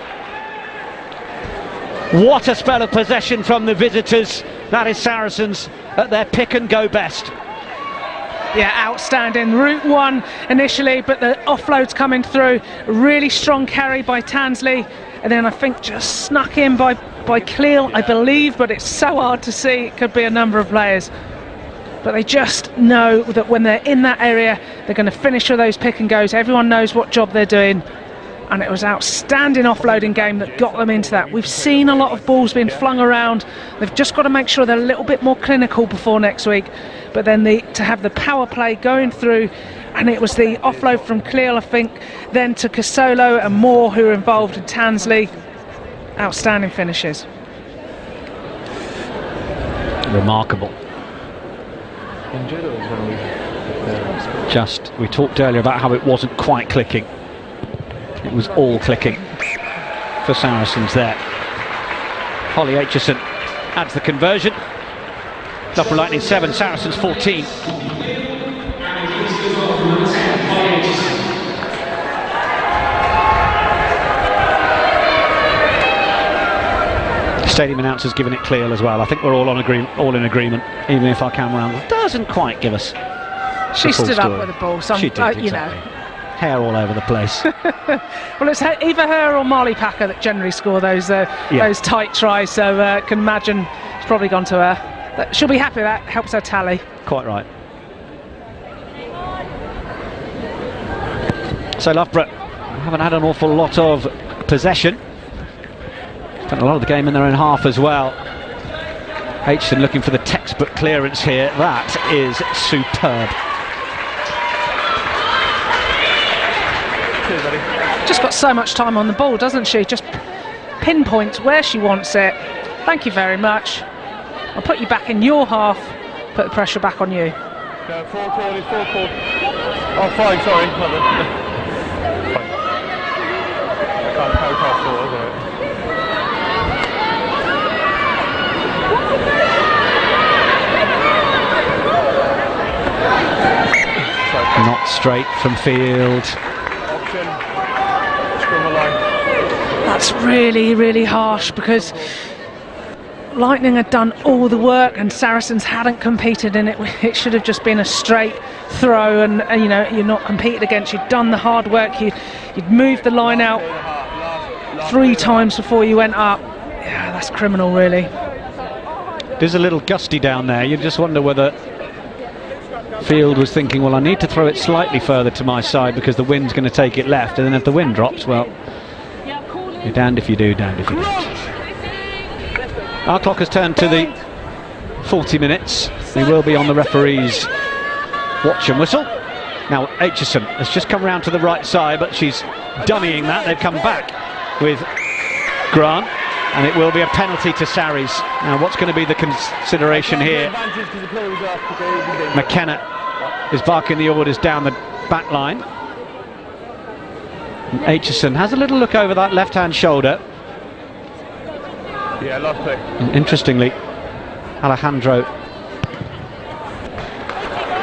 [SPEAKER 1] What a spell of possession from the visitors. That is Saracens at their pick and go best.
[SPEAKER 3] Yeah, outstanding. Route one initially, but the offload's coming through. Really strong carry by Tansley, and then I think just snuck in by Cleal, I believe, but it's so hard to see. It could be a number of players. But they just know that when they're in that area, they're going to finish with those pick and goes. Everyone knows what job they're doing. And it was outstanding offloading game that got them into that. We've seen a lot of balls being flung around. They've just got to make sure they're a little bit more clinical before next week. But then to have the power play going through, and it was the offload from Cleal, I think, then to Casolo and Moore, who were involved in Tansley. Outstanding finishes.
[SPEAKER 1] Remarkable. We talked earlier about how it wasn't quite clicking. It was all clicking for Saracens there. Holly Aitchison adds the conversion. Loughborough Lightning 7, Saracens 14. Stadium announcer's given it clear as well. I think we're all in agreement, even if our camera angle doesn't quite give us.
[SPEAKER 3] She stood up with the ball, so
[SPEAKER 1] she did, exactly.
[SPEAKER 3] you know.
[SPEAKER 1] Hair all over the place.
[SPEAKER 3] Well, it's either her or Marley Packer that generally score those tight tries, so can imagine it's probably gone to her. But she'll be happy, that helps her tally.
[SPEAKER 1] Quite right. So Loughborough haven't had an awful lot of possession. Spent a lot of the game in their own half as well. Aitchison looking for the textbook clearance here. That is superb.
[SPEAKER 3] Just got so much time on the ball, doesn't she? Just pinpoints where she wants it. Thank you very much. I'll put you back in your half, put the pressure back on you.
[SPEAKER 2] No, full court. Oh, fine, sorry. Fine. I can't poke off four, is it?
[SPEAKER 1] Not straight from field.
[SPEAKER 2] Option. Scrum line.
[SPEAKER 3] That's really, really harsh, because Lightning had done all the work and Saracens hadn't competed in it. It should have just been a straight throw, and you know, you're not competed against. You'd done the hard work. You'd moved the line out 3 times before you went up. Yeah, that's criminal, really.
[SPEAKER 1] There's a little gusty down there. You just wonder whether Field was thinking, well, I need to throw it slightly further to my side because the wind's going to take it left, and then if the wind drops, well, you're damned if you do, damned if you don't. Our clock has turned to the 40 minutes. We will be on the referee's watch and whistle. Now Aitchison has just come round to the right side, but she's dummying that. They've come back with Grant, and it will be a penalty to Sarries. Now what's going to be the consideration here? McKenna is barking the orders down the back line. And Aitchison has a little look over that left-hand shoulder.
[SPEAKER 2] Yeah, last play.
[SPEAKER 1] And interestingly, Alejandro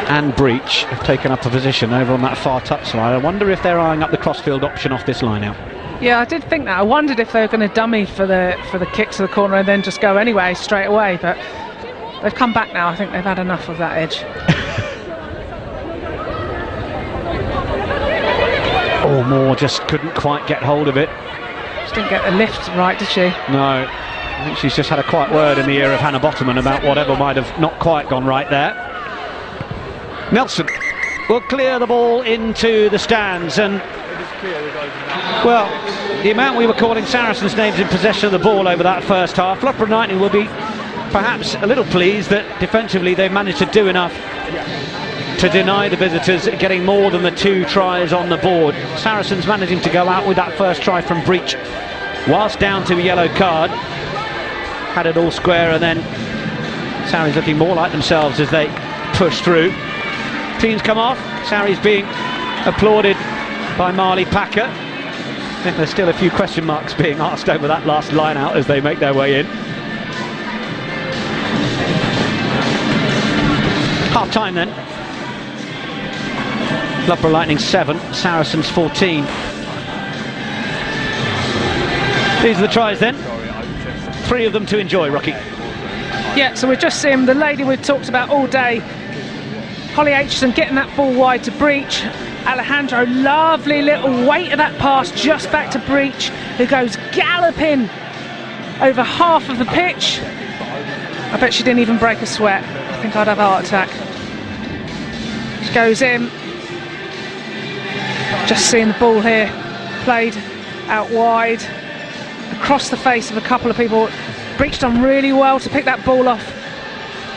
[SPEAKER 1] and Breach have taken up a position over on that far touchline. I wonder if they're eyeing up the crossfield option off this line now.
[SPEAKER 3] Yeah, I did think that. I wondered if they were going to dummy for the kick to the corner and then just go anyway straight away, but they've come back now. I think they've had enough of that edge.
[SPEAKER 1] Oh, Moore just couldn't quite get hold of it.
[SPEAKER 3] She didn't get the lift right, did she?
[SPEAKER 1] No, I think she's just had a quiet word in the ear of Hannah Bottoman about whatever might have not quite gone right there. Nelson will clear the ball into the stands, and well, the amount we were calling Saracens' names in possession of the ball over that first half, Loughborough United will be perhaps a little pleased that defensively they've managed to do enough to deny the visitors getting more than the 2 tries on the board. Saracens managing to go out with that first try from Breach whilst down to a yellow card. Had it all square, and then Sarries looking more like themselves as they push through. Teams come off, Sarries being applauded by Marley Packer. I think there's still a few question marks being asked over that last line out as they make their way in. Half time then. Loughborough Lightning 7, Saracens 14. These are the tries then. 3 of them to enjoy, Rocky.
[SPEAKER 3] Yeah, so we're just seeing the lady we've talked about all day, Holly Aitchison, getting that ball wide to Breach. Alejandro, lovely little weight of that pass just back to Breach, who goes galloping over half of the pitch. I bet she didn't even break a sweat. I think I'd have a heart attack. She goes in. Just seeing the ball here played out wide across the face of a couple of people. Breach done really well to pick that ball off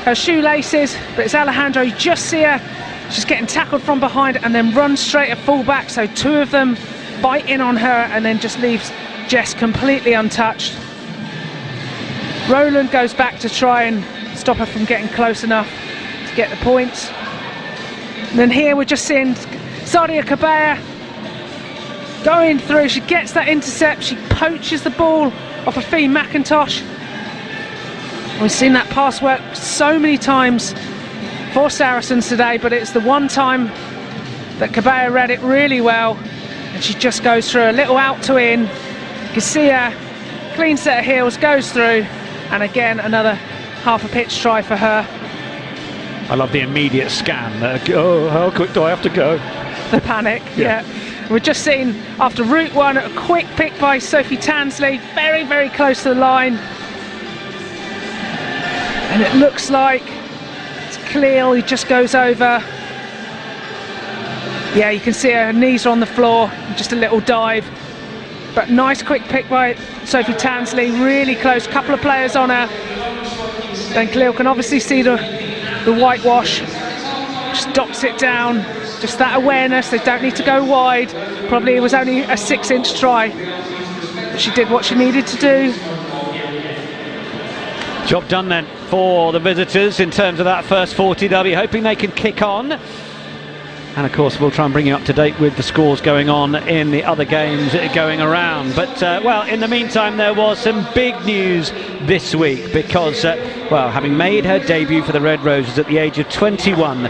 [SPEAKER 3] her shoelaces, but it's Alejandro. You just see her, she's getting tackled from behind and then runs straight at full back, so 2 of them bite in on her and then just leaves Jess completely untouched. Roland goes back to try and stop her from getting close enough to get the points. And then here we're just seeing Sadia Kabaya going through. She gets that intercept, she poaches the ball off of Fee McIntosh. We've seen that pass work so many times for Saracens today, but it's the one time that Kabaya read it really well, and she just goes through a little out to in. You can see her, clean set of heels, goes through, And again, another half a pitch try for her.
[SPEAKER 1] I love the immediate scan. Oh, how quick do I have to go?
[SPEAKER 3] The panic, yeah. We've just seen, after route one, a quick pick by Sophie Tansley, very, very close to the line. And it looks like it's Cleel, he just goes over. Yeah, you can see her knees are on the floor, just a little dive. But nice quick pick by Sophie Tansley, really close, couple of players on her. Then Cleel can obviously see the whitewash, just docks it down. Just that awareness, they don't need to go wide. Probably it was only a 6-inch try. But she did what she needed to do.
[SPEAKER 1] Job done then for the visitors in terms of that first 40. They'll be hoping they can kick on. And of course we'll try and bring you up to date with the scores going on in the other games going around. But well, in the meantime there was some big news this week because, well, having made her debut for the Red Roses at the age of 21,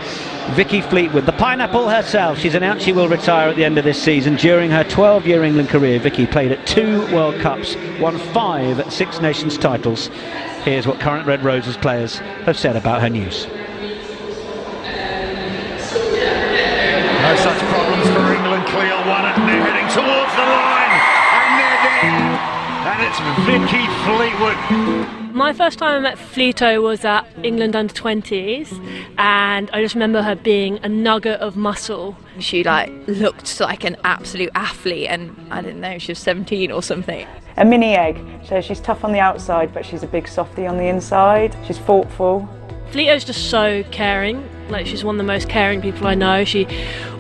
[SPEAKER 1] Vicky Fleetwood, the Pineapple herself, she's announced she will retire at the end of this season. During her 12-year England career, Vicky played at 2 World Cups, won 5 Six Nations titles. Here's what current Red Roses players have said about her news.
[SPEAKER 4] No such problems for England. Cleel won it and they're heading towards the line. And they're there. And it's Vicky Fleetwood.
[SPEAKER 5] My first time I met Fleeto was at England under-20s, and I just remember her being a nugget of muscle.
[SPEAKER 6] She looked like an absolute athlete, and I didn't know, she was 17 or something.
[SPEAKER 7] A mini egg, so she's tough on the outside but she's a big softie on the inside. She's thoughtful.
[SPEAKER 5] Fleeto's just so caring. She's one of the most caring people I know. She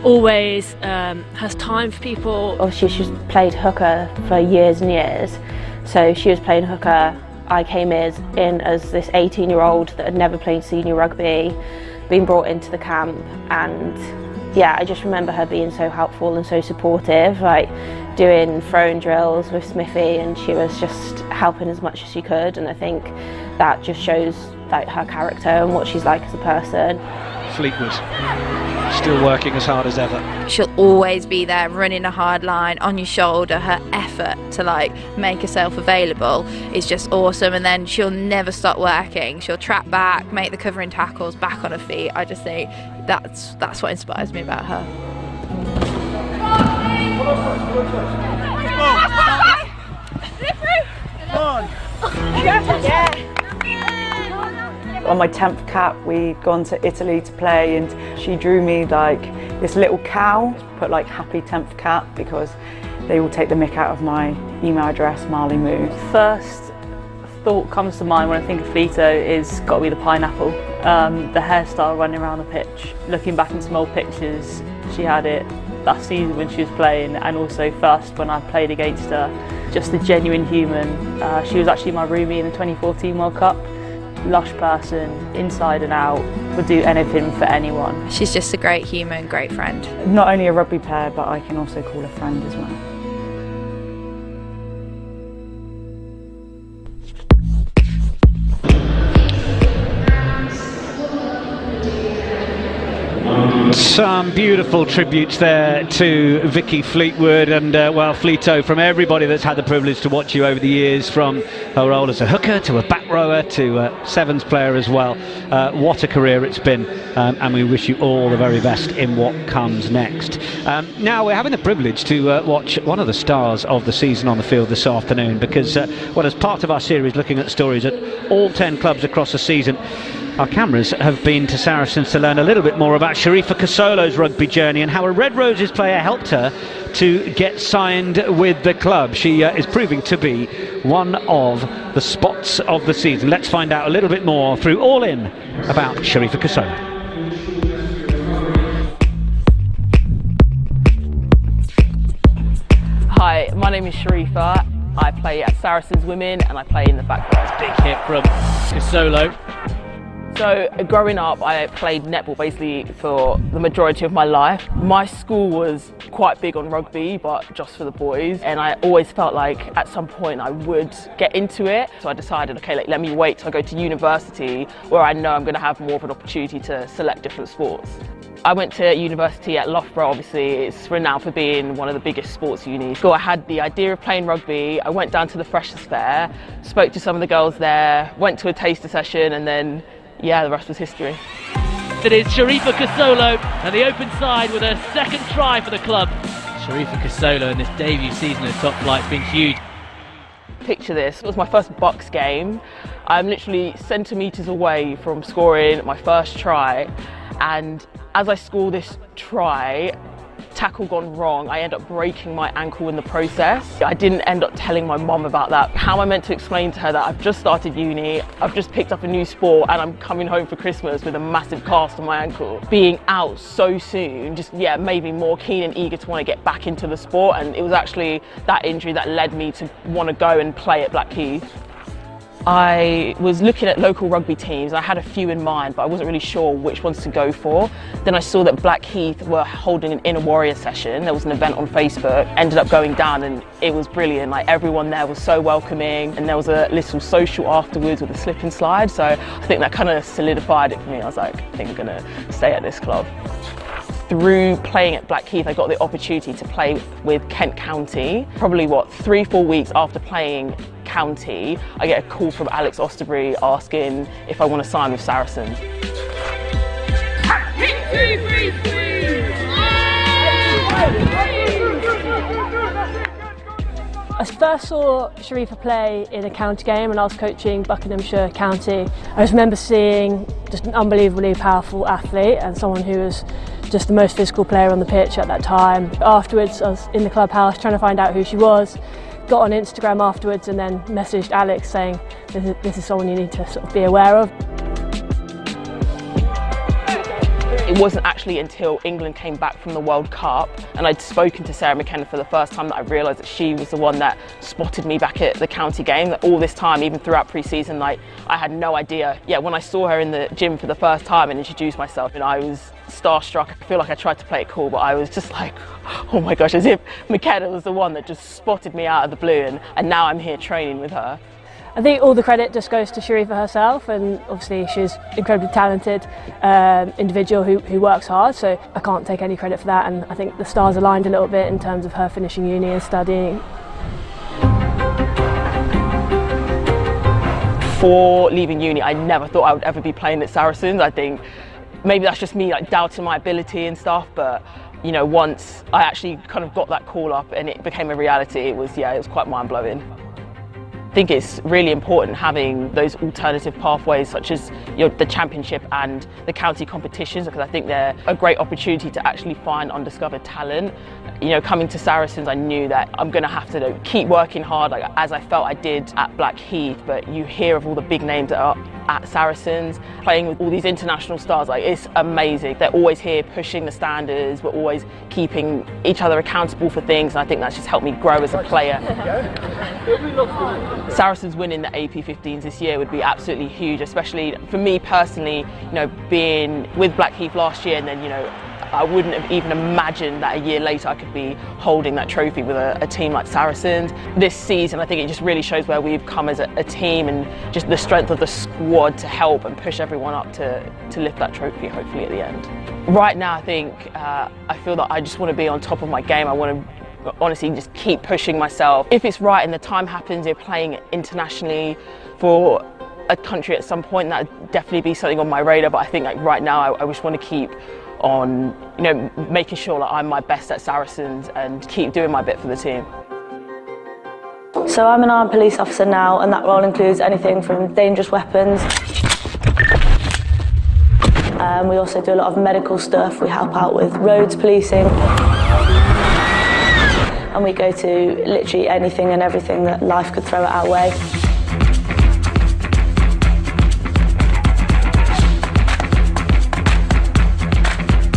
[SPEAKER 5] always has time for people.
[SPEAKER 8] Obviously she's played hooker for years and years, so she was playing hooker. I came in as this 18-year-old that had never played senior rugby, been brought into the camp, and yeah, I just remember her being so helpful and so supportive, doing throwing drills with Smithy, and she was just helping as much as she could, and I think that just shows her character and what she's like as a person.
[SPEAKER 1] Fleetwood, still working as hard as ever.
[SPEAKER 6] She'll always be there, running a hard line on your shoulder. Her effort to make herself available is just awesome, and then she'll never stop working. She'll trap back, make the covering tackles, back on her feet. I just think that's what inspires me about her.
[SPEAKER 7] On my 10th cap, we'd gone to Italy to play, and she drew me this little cow, put happy 10th cap, because they will take the mick out of my email address, Marley Moo.
[SPEAKER 9] First thought comes to mind when I think of Fleeto is got to be the pineapple. The hairstyle running around the pitch. Looking back in some old pictures, she had it last season when she was playing, and also first when I played against her. Just a genuine human. She was actually my roomie in the 2014 World Cup. Lush person, inside and out, would do anything for anyone.
[SPEAKER 6] She's just a great human, great friend.
[SPEAKER 7] Not only a rugby player, but I can also call her friend as well.
[SPEAKER 1] Some beautiful tributes there to Vicky Fleetwood, and well, Fleeto, from everybody that's had the privilege to watch you over the years, from her role as a hooker to a back rower to a sevens player as well. What a career it's been, and we wish you all the very best in what comes next. Now we're having the privilege to watch one of the stars of the season on the field this afternoon, because well, as part of our series looking at stories at all 10 clubs across the season, our cameras have been to Saracens to learn a little bit more about Sharifa Kasolo's rugby journey and how a Red Roses player helped her to get signed with the club. She is proving to be one of the spots of the season. Let's find out a little bit more through All In about Sharifa Kasolo.
[SPEAKER 9] Hi, my name is Sharifa. I play at Saracens Women and I play in the back row.
[SPEAKER 1] Big hit from Kasolo.
[SPEAKER 9] So growing up, I played netball basically for the majority of my life. My school was quite big on rugby, but just for the boys. And I always felt like at some point I would get into it. So I decided, okay, let me wait till I go to university where I know I'm going to have more of an opportunity to select different sports.
[SPEAKER 10] I went to university at Loughborough. Obviously it's renowned for being one of the biggest sports unis. So I had the idea of playing rugby. I went down to the Freshers' Fair, spoke to some of the girls there, went to a taster session, and then yeah, the rest was history.
[SPEAKER 11] It is Sharifa Kasolo and the open side with her second try for the club. Sharifa Kasolo in this debut season at top flight's been huge.
[SPEAKER 10] Picture this, it was my first Bucks game. I'm literally centimetres away from scoring my first try, and as I score this try, tackle gone wrong, I end up breaking my ankle in the process. I didn't end up telling my mum about that. How am I meant to explain to her that I've just started uni, I've just picked up a new sport and I'm coming home for Christmas with a massive cast on my ankle? Being out so soon just made me more keen and eager to want to get back into the sport, and it was actually that injury that led me to want to go and play at Blackheath. I was looking at local rugby teams. I had a few in mind, but I wasn't really sure which ones to go for. Then I saw that Blackheath were holding an Inner Warrior session. There was an event on Facebook, ended up going down, and it was brilliant. Like, everyone there was so welcoming, and there was a little social afterwards with a slip and slide. So I think that kind of solidified it for me. I was like, I think I'm gonna stay at this club. Through playing at Blackheath, I got the opportunity to play with Kent County. Probably 3-4 weeks after playing county, I get a call from Alex Osterbury asking if I want to sign with Saracens.
[SPEAKER 5] I first saw Sharifa play in a county game when I was coaching Buckinghamshire County. I just remember seeing just an unbelievably powerful athlete and someone who was just the most physical player on the pitch at that time. Afterwards, I was in the clubhouse trying to find out who she was, got on Instagram afterwards and then messaged Alex saying this is someone you need to sort of be aware of.
[SPEAKER 10] It wasn't actually until England came back from the World Cup and I'd spoken to Sarah McKenna for the first time that I realised that she was the one that spotted me back at the county game. That all this time, even throughout pre-season, I had no idea. Yeah, when I saw her in the gym for the first time and introduced myself, I was starstruck. I feel like I tried to play it cool, but I was just like, oh my gosh, as if McKenna was the one that just spotted me out of the blue, and now I'm here training with her.
[SPEAKER 5] I think all the credit just goes to Sharifa herself, and obviously she's an incredibly talented individual who works hard, so I can't take any credit for that, and I think the stars aligned a little bit in terms of her finishing uni and studying.
[SPEAKER 10] Before leaving uni, I never thought I would ever be playing at Saracens. I think maybe that's just me doubting my ability and stuff, but once I actually kind of got that call up and it became a reality, it was quite mind-blowing. I think it's really important having those alternative pathways such as the championship and the county competitions, because I think they're a great opportunity to actually find undiscovered talent. Coming to Saracens, I knew that I'm going to have to keep working hard, as I felt I did at Blackheath, but you hear of all the big names that are at Saracens, playing with all these international stars, it's amazing. They're always here pushing the standards, we're always keeping each other accountable for things, and I think that's just helped me grow as a player. Saracens winning the AP15s this year would be absolutely huge, especially for me personally, being with Blackheath last year, and then I wouldn't have even imagined that a year later I could be holding that trophy with a team like Saracens. This season, I think it just really shows where we've come as a team, and just the strength of the squad to help and push everyone up to lift that trophy, hopefully at the end. Right now, I think I feel that I just want to be on top of my game. I want to honestly just keep pushing myself. If it's right and the time happens, you're playing internationally for a country at some point, that would definitely be something on my radar, but I think right now I just want to keep on making sure that I'm my best at Saracens and keep doing my bit for the team.
[SPEAKER 8] So I'm an armed police officer now, and that role includes anything from dangerous weapons. We also do a lot of medical stuff. We help out with roads policing. And we go to literally anything and everything that life could throw at our way.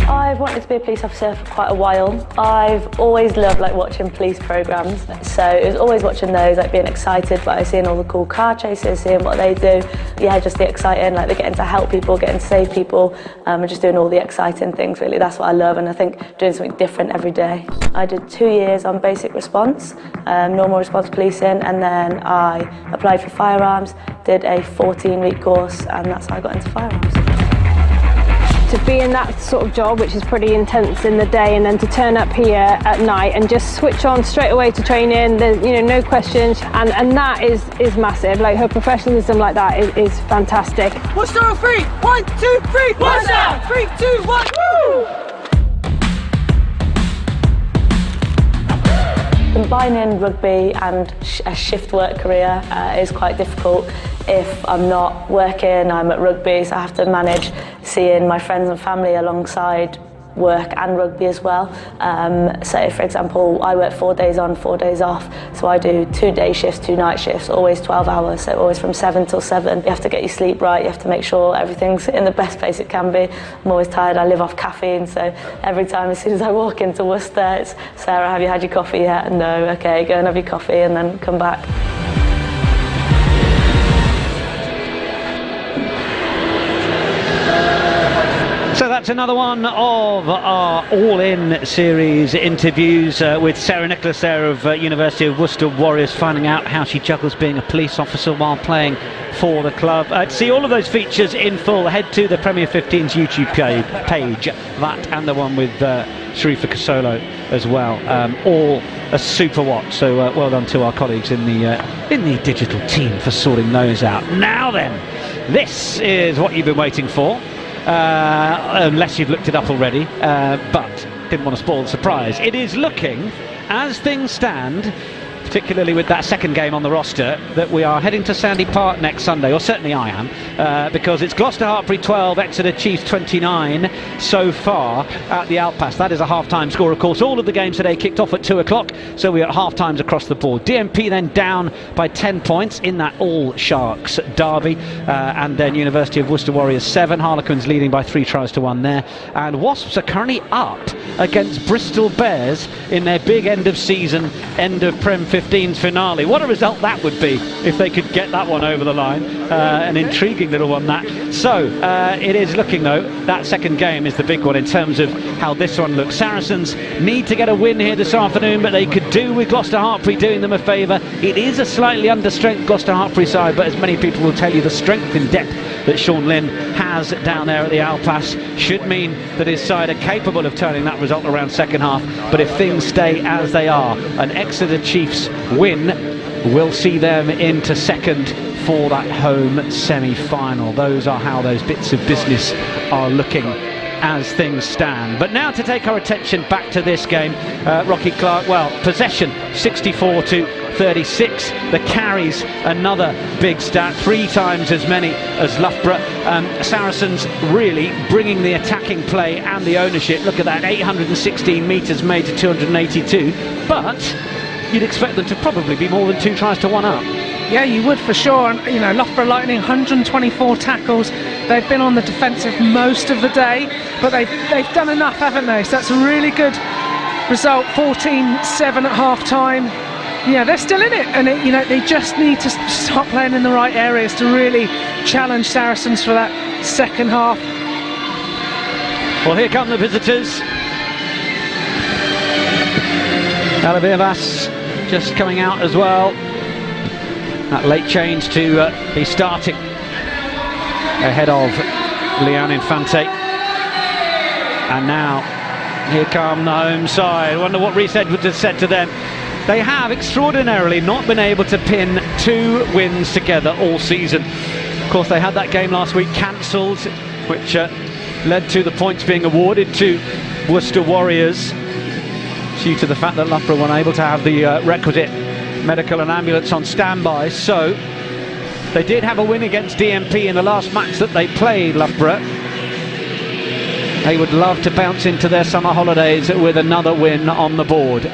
[SPEAKER 8] I've wanted to be a police officer for quite a while. I've always loved watching police programmes, so it was always watching those, being excited by seeing all the cool car chases, seeing what they do. Yeah, just the exciting, they're getting to help people, getting to save people, and just doing all the exciting things, really. That's what I love, and I think doing something different every day. I did 2 years on basic response, normal response policing, and then I applied for firearms, did a 14-week course, and that's how I got into firearms.
[SPEAKER 5] to be in that sort of job, which is pretty intense in the day, and then to turn up here at night and just switch on straight away to training, there's, you know, no questions, and that is massive. Like, her professionalism like that is fantastic.
[SPEAKER 12] What's on 3? 1, 2, 3, what's down? 3, 2, 1, woo!
[SPEAKER 13] Combining rugby and a shift work career is quite difficult. If I'm not working, I'm at rugby, so I have to manage seeing my friends and family alongside work and rugby as well. So for example, I work 4 days on, 4 days off, so I do 2 day shifts, 2 night shifts, always 12 hours, so always from 7 till 7. You have to get your sleep right, you have to make sure everything's in the best place it can be. I'm always tired, I live off caffeine, so every time as soon as I walk into Worcester, it's, Sarah, have you had your coffee yet? No, okay, go and have your coffee and then come back.
[SPEAKER 1] So that's another one of our all-in series interviews with Sarah Nicholas there of University of Worcester Warriors, finding out how she juggles being a police officer while playing for the club. To see all of those features in full, head to the Premier 15's YouTube page, that and the one with Sharifa Kasolo as well, all a super watch. So well done to our colleagues in the digital team for sorting those out. Now then, this is what you've been waiting for. Unless you've looked it up already, but didn't want to spoil the surprise. It is looking, as things stand, particularly with that second game on the roster, that we are heading to Sandy Park next Sunday, or certainly I am, because it's Gloucester Hartpury 12, Exeter Chiefs 29 so far at the Outpass. That is a half-time score, of course. All of the games today kicked off at 2 o'clock, so we're at half-times across the board. DMP then down by 10 points in that all-Sharks derby, and then University of Worcester Warriors 7, Harlequins leading by 3 tries to 1 there, and Wasps are currently up against Bristol Bears in their big end-of-season, end-of-Prem 15's finale. What a result that would be if they could get that one over the line. An intriguing little one, that. So it is looking, though, that second game is the big one in terms of how this one looks. Saracens need to get a win here this afternoon, but they could do with Gloucester Hartpury doing them a favour. It is a slightly understrength Gloucester Hartpury side, but as many people will tell you, the strength and depth that Sean Lynn has down there at the Outpass should mean that his side are capable of turning that result around second half. But if things stay as they are, an Exeter Chiefs win will see them into second for that home semi-final. Those are how those bits of business are looking as things stand. But now to take our attention back to this game, Rocky Clark, well, possession 64 to 36. The carries, another big stat, 3 times as many as Loughborough. Saracens really bringing the attacking play and the ownership. Look at that, 816 metres made to 282, but you'd expect them to probably be more than 2 tries to 1 up.
[SPEAKER 3] Yeah, you would for sure. And you know, Loughborough Lightning, 124 tackles. They've been on the defensive most of the day, but they've done enough, haven't they? So that's a really good result. 14-7 at half time. Yeah, they're still in it, and you know, they just need to start playing in the right areas to really challenge Saracens for that second half.
[SPEAKER 1] Well, here come the visitors. Alavivas just coming out as well. That late change to be starting ahead of Leanne Infante. And now here come the home side. I wonder what Rhys Edwards has said to them. They have extraordinarily not been able to pin 2 wins together all season. Of course, they had that game last week cancelled, which led to the points being awarded to Worcester Warriors due to the fact that Loughborough were unable to have the requisite medical and ambulance on standby. So they did have a win against DMP in the last match that they played, Loughborough. They would love to bounce into their summer holidays with another win on the board.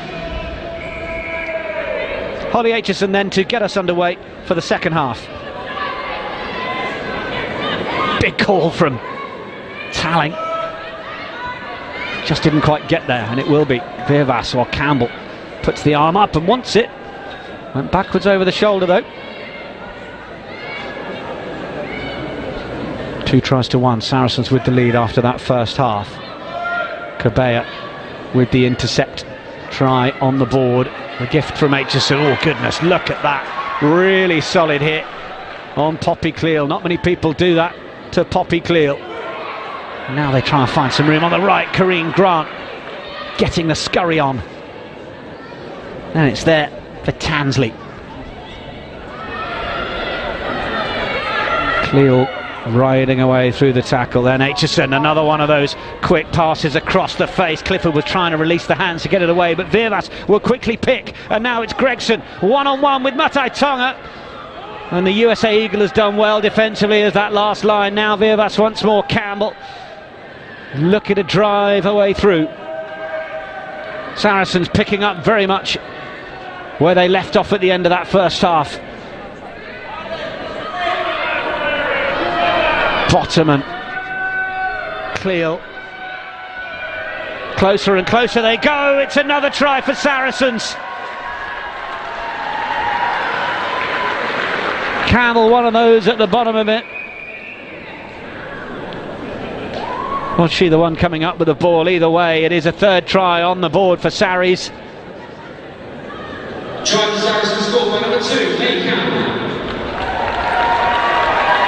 [SPEAKER 1] Holly Aitchison then to get us underway for the second half. Big call from Talling. Just didn't quite get there, and it will be Vivas, or Campbell puts the arm up and wants it. Went backwards over the shoulder though. 2 tries to 1, Saracens with the lead after that first half. Cabea with the intercept try on the board. The gift from Aitchison. Oh goodness, look at that. Really solid hit on Poppy Cleal. Not many people do that to Poppy Cleal. Now they try and find some room on the right. Corinne Grant getting the scurry on. And it's there for Tansley. Cleo riding away through the tackle. Then Aitchison, another one of those quick passes across the face. Clifford was trying to release the hands to get it away, but Virvas will quickly pick. And now it's Gregson one-on-one with Matai Tonga. And the USA Eagle has done well defensively as that last line. Now Virvas once more. Campbell looking to drive away through. Saracens picking up very much where they left off at the end of that first half. Bottoman, Cleo, closer and closer they go. It's another try for Saracens. Campbell, one of those at the bottom of it. Was she the one coming up with the ball? Either way, it is a third try on the board for Sarries.
[SPEAKER 14] Try for Saracens scored by number 2, Lee Campbell.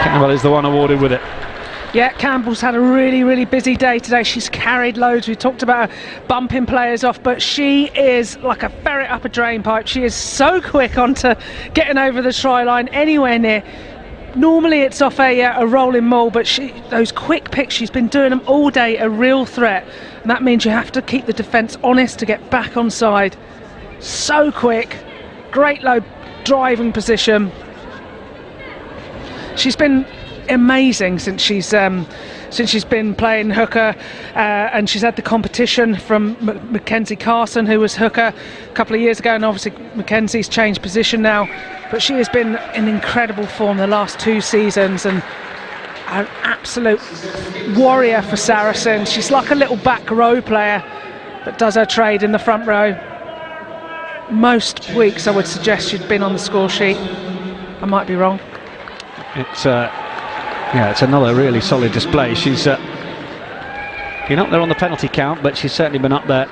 [SPEAKER 1] Campbell is the one awarded with it.
[SPEAKER 3] Yeah, Campbell's had a really busy day today. She's carried loads. We talked about her bumping players off, but she is like a ferret up a drain pipe. She is so quick onto getting over the try line anywhere near. Normally it's off a rolling maul, but those quick picks, she's been doing them all day, a real threat. And that means you have to keep the defence honest to get back on side. So quick, great low driving position. She's been amazing since she's been playing hooker, and she's had the competition from Mackenzie Carson, who was hooker a couple of years ago, and obviously Mackenzie's changed position now, but she has been in incredible form the last 2 seasons and an absolute warrior for Saracens. She's like a little back row player that does her trade in the front row. Most weeks I would suggest she'd been on the score sheet. I might be wrong.
[SPEAKER 1] It's another really solid display. She's been up there on the penalty count, but she's certainly been up there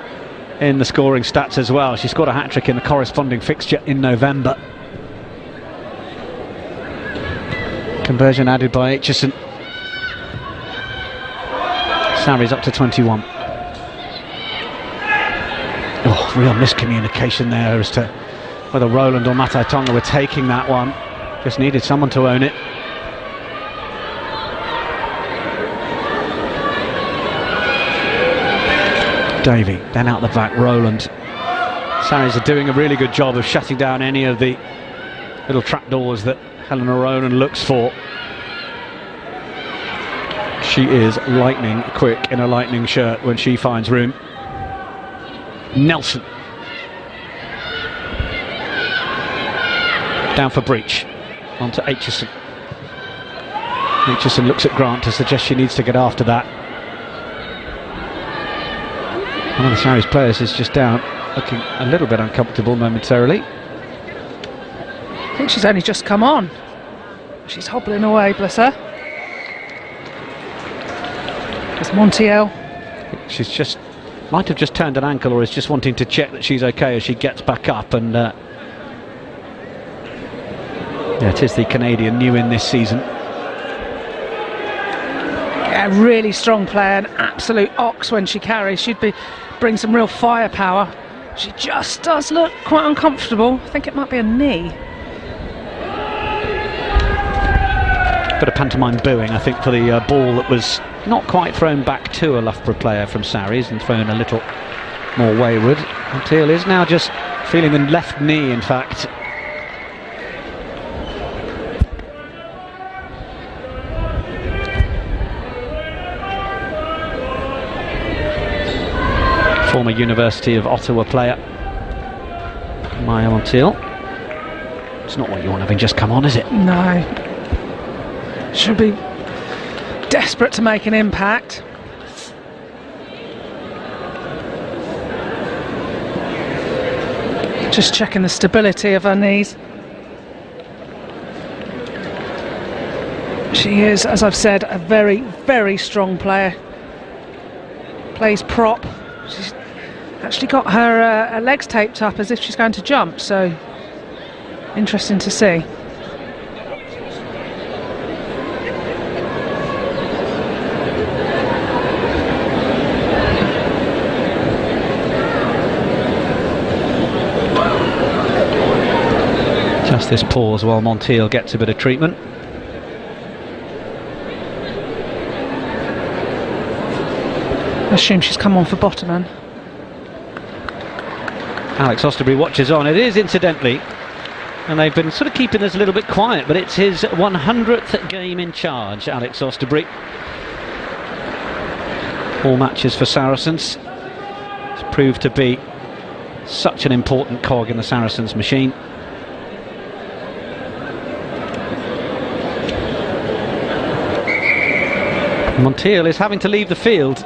[SPEAKER 1] in the scoring stats as well. She scored a hat-trick in the corresponding fixture in November. Conversion added by Aitchison. Sarries up to 21. Oh, real miscommunication there as to whether Roland or Matai Tonga were taking that one. Just needed someone to own it. Davey, then out the back, Roland. Sarries are doing a really good job of shutting down any of the little trapdoors that Helena Roland looks for. She is lightning quick in a lightning shirt when she finds room. Nelson. Down for breach. On to Aitchison. Aitchison looks at Grant to suggest she needs to get after that. One of the Sarries players is just down, looking a little bit uncomfortable momentarily.
[SPEAKER 3] I think she's only just come on. She's hobbling away, bless her. It's Montiel.
[SPEAKER 1] She's just, might have just turned an ankle, or is just wanting to check that she's okay as she gets back up. And yeah, it is the Canadian new in this season.
[SPEAKER 3] Yeah, really strong player, an absolute ox when she carries. She'd bring some real firepower. She just does look quite uncomfortable. I think it might be a knee.
[SPEAKER 1] Bit of pantomime booing, I think, for the ball that was not quite thrown back to a Loughborough player from Sarries and thrown a little more wayward. Montiel is now just feeling the left knee, in fact. Former University of Ottawa player Maya Montiel. It's not what you want having just come on, is it?
[SPEAKER 3] No. Should be desperate to make an impact. Just checking the stability of her knees. She is, as I've said, a very strong player. Plays prop. She's actually got her legs taped up as if she's going to jump, so interesting to see.
[SPEAKER 1] this pause while Montiel gets a bit of treatment.
[SPEAKER 3] I assume she's come on for Bottoman.
[SPEAKER 1] Alex Osterbury watches on. It is, incidentally, and they've been sort of keeping us a little bit quiet, but it's his 100th game in charge, Alex Osterbury. All matches for Saracens. It's proved to be such an important cog in the Saracens machine. Montiel is having to leave the field.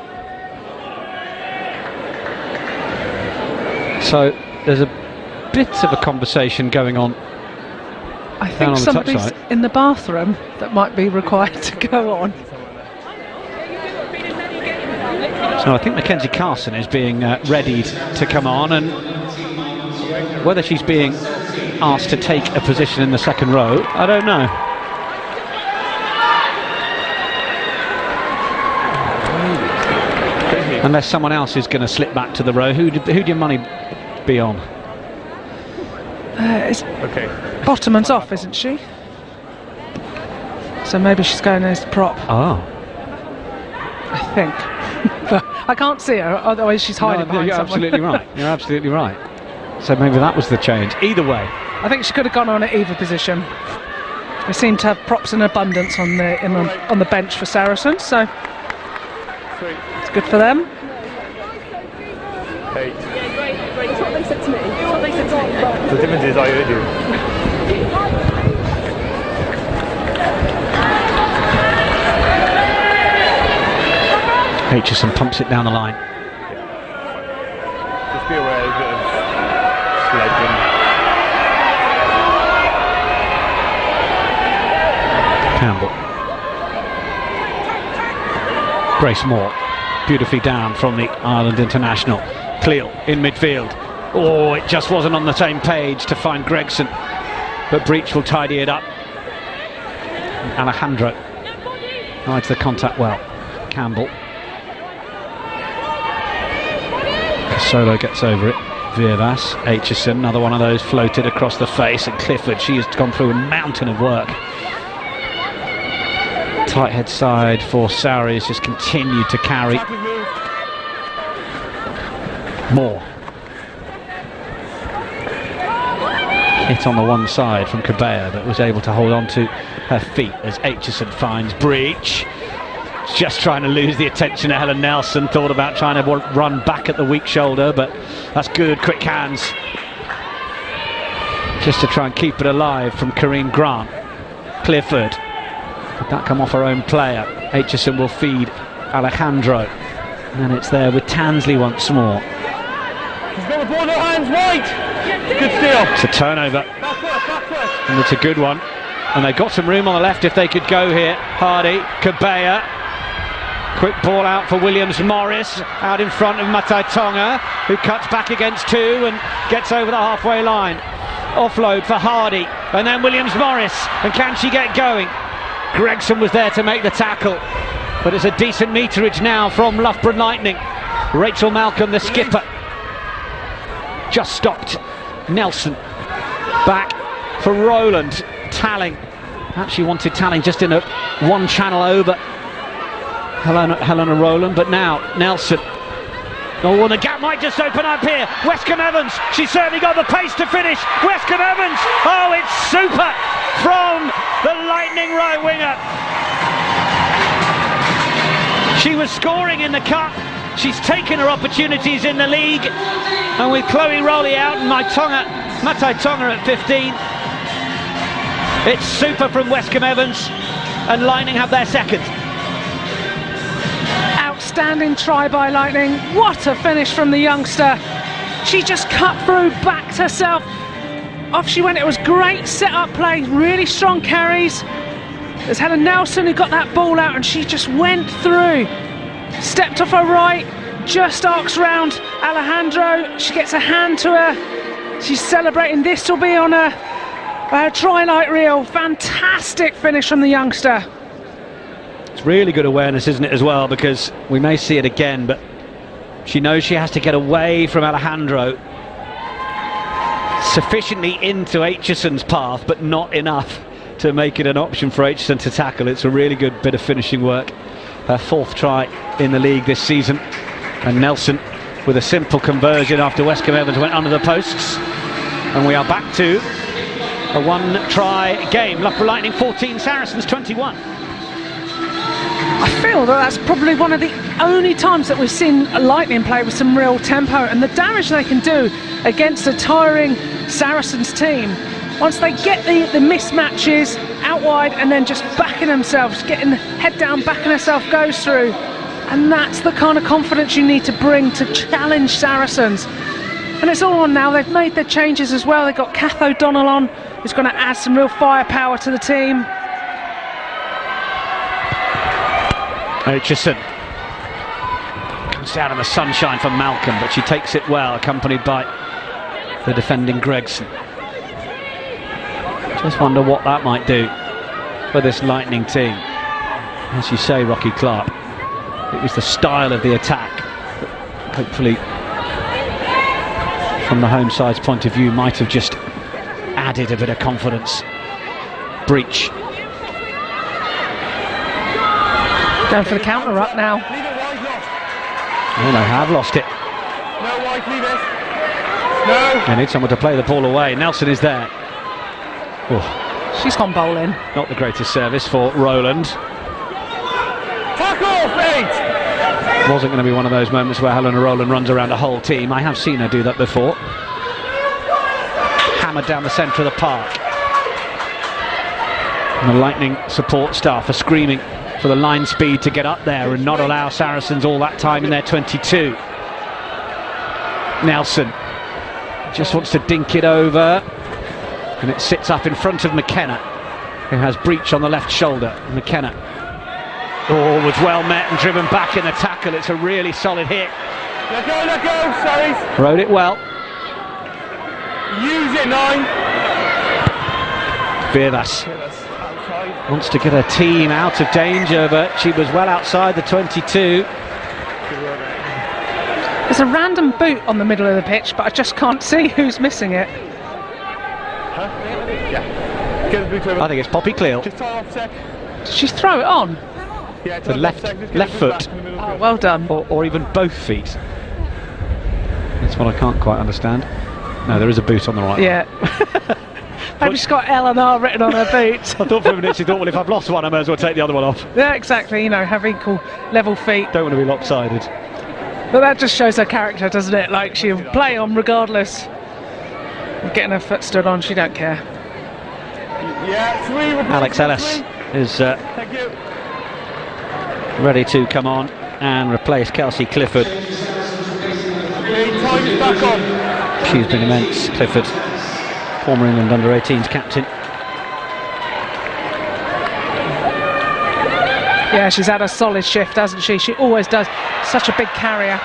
[SPEAKER 1] So there's a bit of a conversation going on.
[SPEAKER 3] I think somebody's in the bathroom that might be required to go on.
[SPEAKER 1] So I think Mackenzie Carson is being readied to come on, and whether she's being asked to take a position in the second row, I don't know. Unless someone else is going to slip back to the row. Who'd your money be on?
[SPEAKER 3] Bottoman's off, isn't she? So maybe she's going as the prop.
[SPEAKER 1] Oh.
[SPEAKER 3] I think. But I can't see her, otherwise she's hiding behind
[SPEAKER 1] You're
[SPEAKER 3] someone.
[SPEAKER 1] absolutely right. You're absolutely right. So maybe that was the change. Either way.
[SPEAKER 3] I think she could have gone on at either position. They seem to have props in abundance on the bench for Saracens, so it's good for them.
[SPEAKER 2] 8.
[SPEAKER 12] That's what they said to me. That's what they said to me.
[SPEAKER 2] The difference is I heard you.
[SPEAKER 1] Aitchison pumps it down the line.
[SPEAKER 2] Just be aware of a bit of sledging.
[SPEAKER 1] Campbell. Grace Moore. Beautifully down from the Ireland international. Cleal in midfield. Oh, it just wasn't on the same page to find Gregson. But Breach will tidy it up. And Alejandro rides the contact well. Campbell. Solo gets over it. Viervas, Aitchison, another one of those floated across the face, and Clifford, she has gone through a mountain of work. Tight head side for Sarri has just continued to carry. Moore. Hit on the one side from Cabella, but was able to hold on to her feet as Aitchison finds Breach. Just trying to lose the attention of Helen Nelson. Thought about trying to run back at the weak shoulder, but that's good, quick hands. Just to try and keep it alive from Corinne Grant. Clifford. Did that come off her own player? Aitchison will feed Alejandro. And it's there with Tansley once more.
[SPEAKER 2] She's got the ball in her hands, right! Good steal.
[SPEAKER 1] It's a turnover. And it's a good one. And they've got some room on the left if they could go here. Hardy, Cabella. Quick ball out for Williams-Morris, out in front of Matai Tonga, who cuts back against two and gets over the halfway line. Offload for Hardy, and then Williams-Morris, and can she get going? Gregson was there to make the tackle, but it's a decent meterage now from Loughborough Lightning. Rachel Malcolm, the skipper, just stopped Nelson. Back for Rowland. Talling, actually wanted Talling just in a one channel over Helena Rowland, but now Nelson. Oh, and the gap might just open up here. Westcombe Evans, she's certainly got the pace to finish. Westcombe Evans, oh, it's super from the Lightning right winger. She was scoring in the cup. She's taken her opportunities in the league, and with Chloe Rowley out and Matai Tonga at 15, it's super from Westcombe Evans, and Lightning have their second.
[SPEAKER 3] Outstanding try by Lightning. What a finish from the youngster. She just cut through, backed herself. Off she went. It was great set-up play, really strong carries. There's Helen Nelson who got that ball out, and she just went through. Stepped off her right, just arcs round Alejandro. She gets a hand to her. She's celebrating. This will be on her try-light reel. Fantastic finish from the youngster.
[SPEAKER 1] It's really good awareness, isn't it, as well, because we may see it again, but she knows she has to get away from Alejandro. sufficiently into Aitchison's path, but not enough to make it an option for Aitchison to tackle. It's a really good bit of finishing work. Her 4th try in the league this season. And Nelson with a simple conversion after Westcombe Evans went under the posts. And we are back to a 1-try game. Loughborough Lightning 14, Saracens 21.
[SPEAKER 3] I feel that that's probably one of the only times that we've seen Lightning play with some real tempo, and the damage they can do against a tiring Saracens team. Once they get the mismatches out wide and then just backing themselves, getting the head down, backing herself goes through. And that's the kind of confidence you need to bring to challenge Saracens. And it's all on now. They've made their changes as well. They've got Kath O'Donnell on, who's going to add some real firepower to the team.
[SPEAKER 1] Aitchison comes down in the sunshine for Malcolm, but she takes it well, accompanied by the defending Gregson. Just wonder what that might do for this Lightning team. As you say, Rocky Clark, it was the style of the attack that hopefully, from the home side's point of view, might have just added a bit of confidence. Breach.
[SPEAKER 3] Going for the counter up now.
[SPEAKER 1] Oh, they have lost it.
[SPEAKER 2] No, White, leave it. No.
[SPEAKER 1] They need someone to play the ball away. Nelson is there.
[SPEAKER 3] Oh. She's gone bowling.
[SPEAKER 1] Not the greatest service for Rowland.
[SPEAKER 2] Tackle, feet.
[SPEAKER 1] Wasn't going to be one of those moments where Helena Rowland runs around a whole team. I have seen her do that before. Hammered down the centre of the park. And the Lightning support staff are screaming for the line speed to get up there and not allow Saracens all that time in their 22. Nelson just wants to dink it over, and it sits up in front of McKenna, who has Breach on the left shoulder. McKenna was well met and driven back in the tackle. It's a really solid hit.
[SPEAKER 2] Let go, Sarries.
[SPEAKER 1] Rode it well.
[SPEAKER 2] Use it, 9.
[SPEAKER 1] Virvas wants to get her team out of danger, but she was well outside the 22.
[SPEAKER 3] There's a random boot on the middle of the pitch, but I just can't see who's missing it.
[SPEAKER 2] Yeah. Get the boot over.
[SPEAKER 1] I think it's Poppy Cleal.
[SPEAKER 2] Just tie off sec.
[SPEAKER 3] Did she throw it on?
[SPEAKER 2] Yeah,
[SPEAKER 1] the left foot.
[SPEAKER 3] Oh, well done.
[SPEAKER 1] Or even both feet. That's what I can't quite understand. No, there is a boot on the right.
[SPEAKER 3] Yeah. Maybe she's got L&R written on her boot.
[SPEAKER 1] I thought for a minute she thought, well, if I've lost one, I may as well take the other one off.
[SPEAKER 3] Yeah, exactly. You know, have equal level feet.
[SPEAKER 1] Don't want to be lopsided.
[SPEAKER 3] But that just shows her character, doesn't it? Like, she'll play on regardless of getting her foot stood on. She don't care.
[SPEAKER 2] Yeah, 3.
[SPEAKER 1] Alex Ellis is ready to come on and replace Kelsey Clifford.
[SPEAKER 2] Time is back on.
[SPEAKER 1] She's been immense, Clifford. Former England under-18s captain.
[SPEAKER 3] Yeah, she's had a solid shift, hasn't she? She always does. Such a big carrier.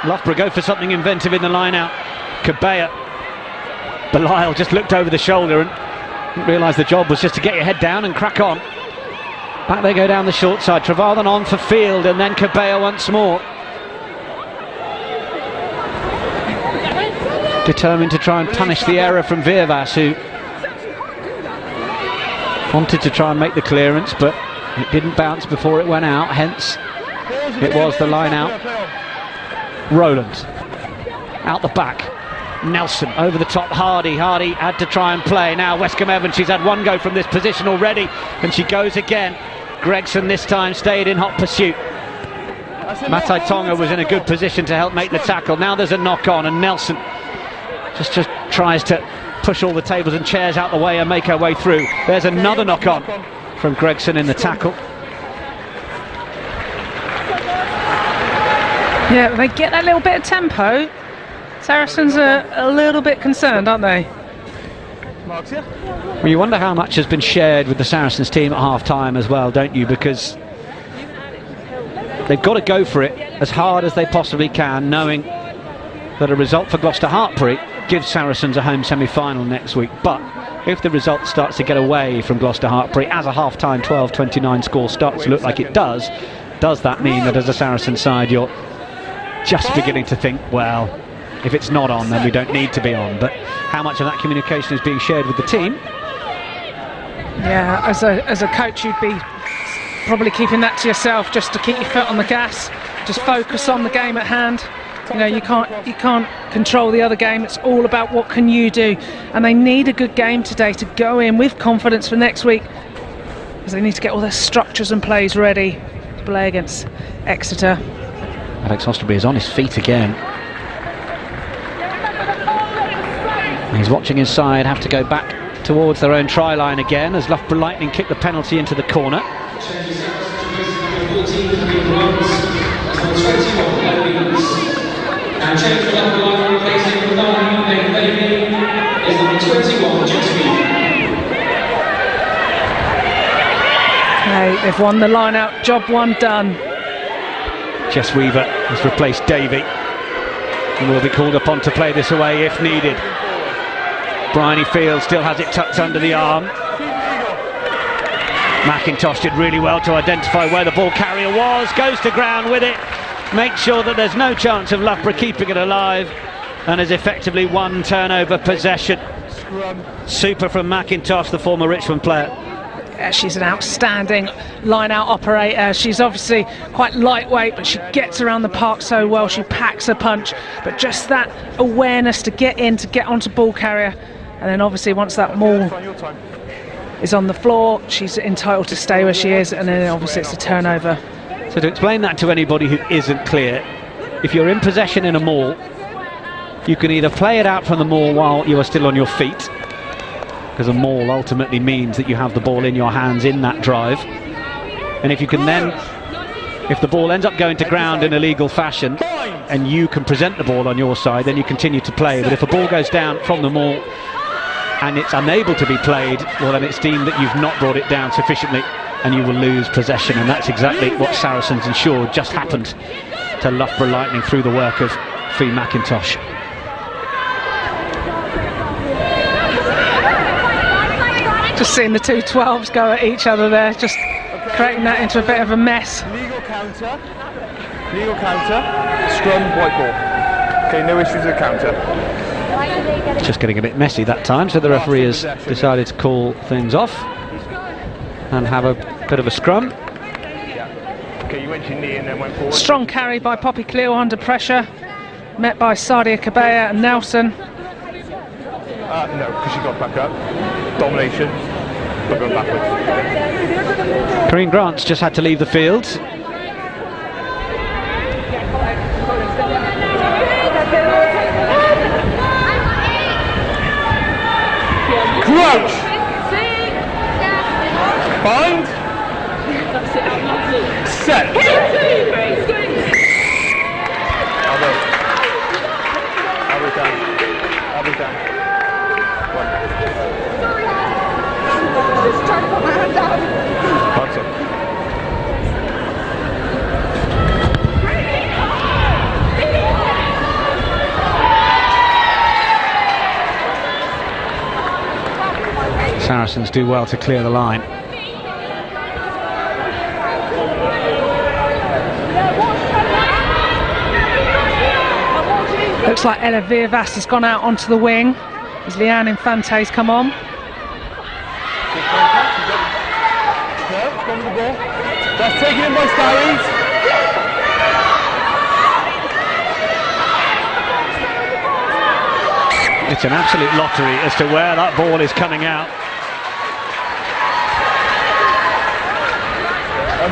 [SPEAKER 1] Loughborough go for something inventive in the line-out. Cabea. Belial just looked over the shoulder and didn't realise the job was just to get your head down and crack on. Back they go down the short side. Trevathan on for Field, and then Cabea once more. Determined to try and punish the error from Virvas, who wanted to try and make the clearance, but it didn't bounce before it went out, hence it was the line out. Rowland out the back. Nelson over the top. Hardy had to try and play. Now Westcombe Evans, she's had one go from this position already, and she goes again. Gregson this time stayed in hot pursuit. Matai Tonga was in a good position to help make the tackle. Now there's a knock on, and Nelson just tries to push all the tables and chairs out the way and make her way through. There's another knock on from Gregson in the tackle.
[SPEAKER 3] Yeah, they get that little bit of tempo. Saracens are a little bit concerned, aren't they?
[SPEAKER 1] Well, you wonder how much has been shared with the Saracens team at half-time as well, don't you? Because they've got to go for it as hard as they possibly can, knowing that a result for Gloucester Hartpury gives Saracens a home semi-final next week. But if the result starts to get away from Gloucester Hartpury, as a half-time 12-29 score starts to look like it does that mean that as a Saracen side you're just beginning to think, well, If it's not on, then we don't need to be on. But how much of that communication is being shared with the team?
[SPEAKER 3] Yeah, as a coach, you'd be probably keeping that to yourself, just to keep your foot on the gas, just focus on the game at hand. You know, you can't control the other game. It's all about what can you do, and they need a good game today to go in with confidence for next week, because they need to get all their structures and plays ready to play against Exeter.
[SPEAKER 1] Alex Osterbury is on his feet again. He's watching his side have to go back towards their own try line again as Loughborough Lightning kick the penalty into the corner.
[SPEAKER 14] And change for Loughborough Lightning, replacing the line baby is number 21, Jess Weaver.
[SPEAKER 3] Okay, they've won the line out, job one done.
[SPEAKER 1] Jess Weaver has replaced Davey and will be called upon to play this away if needed. Bryony Field still has it tucked under the arm. McIntosh did really well to identify where the ball carrier was, goes to ground with it, makes sure that there's no chance of Loughborough keeping it alive, and has effectively won turnover possession. Super from McIntosh, the former Richmond player.
[SPEAKER 3] Yeah, she's an outstanding line-out operator. She's obviously quite lightweight, but she gets around the park so well. She packs a punch, but just that awareness to get in, to get onto ball carrier, and then obviously once that maul is on the floor, she's entitled to stay where she is, and then obviously it's a turnover.
[SPEAKER 1] So to explain that to anybody who isn't clear, if you're in possession in a maul, you can either play it out from the maul while you are still on your feet, because a maul ultimately means that you have the ball in your hands in that drive, and if you can then, if the ball ends up going to ground in a legal fashion and you can present the ball on your side, then you continue to play. But if a ball goes down from the maul and it's unable to be played, well then it's deemed that you've not brought it down sufficiently and you will lose possession, and that's exactly what Saracens ensured just happened to Loughborough Lightning through the work of Fee McIntosh.
[SPEAKER 3] Just seeing the two 12s go at each other there, just creating that into a bit of a mess.
[SPEAKER 2] Legal counter, scrum, white ball. Okay, no issues with the counter.
[SPEAKER 1] It's just getting a bit messy that time, so the referee has decided to call things off and have a bit of a scrum.
[SPEAKER 2] Okay, you went your knee and then went forward.
[SPEAKER 3] Strong carry by Poppy Cleo under pressure, met by Sadia Kabea and Nelson.
[SPEAKER 2] No, because she got back up. Domination, but going backwards.
[SPEAKER 1] Corinne Grant's just had to leave the field.
[SPEAKER 2] Crouch! Bind! Set! I'll be down.
[SPEAKER 12] Just trying to put my hand down.
[SPEAKER 1] Saracens do well to clear the line.
[SPEAKER 3] Looks like Ella Viervas has gone out onto the wing as Leanne Infante's come on.
[SPEAKER 2] That's taken in by Starries.
[SPEAKER 1] It's an absolute lottery as to where that ball is coming out.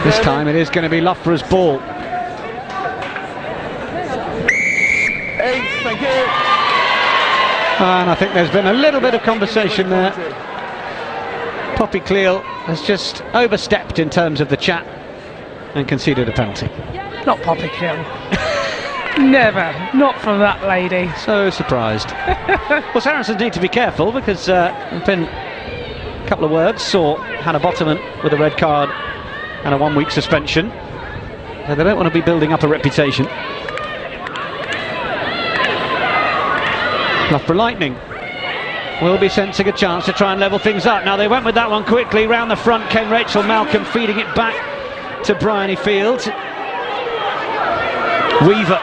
[SPEAKER 1] This time it is going to be Loughborough's ball.
[SPEAKER 2] Thank you.
[SPEAKER 1] And I think there's been a little bit of conversation there. Poppy Cleo has just overstepped in terms of the chat and conceded a penalty.
[SPEAKER 3] Not Poppy Cleo. Never, not from that lady.
[SPEAKER 1] So surprised. Well, Saracens need to be careful because there's been a couple of words. Saw Hannah Bottoman with a red card and a 1-week suspension. So they don't want to be building up a reputation. Loughborough Lightning will be sensing a chance to try and level things up. Now they went with that one quickly. Round the front came Rachel Malcolm, feeding it back to Bryony Field. Weaver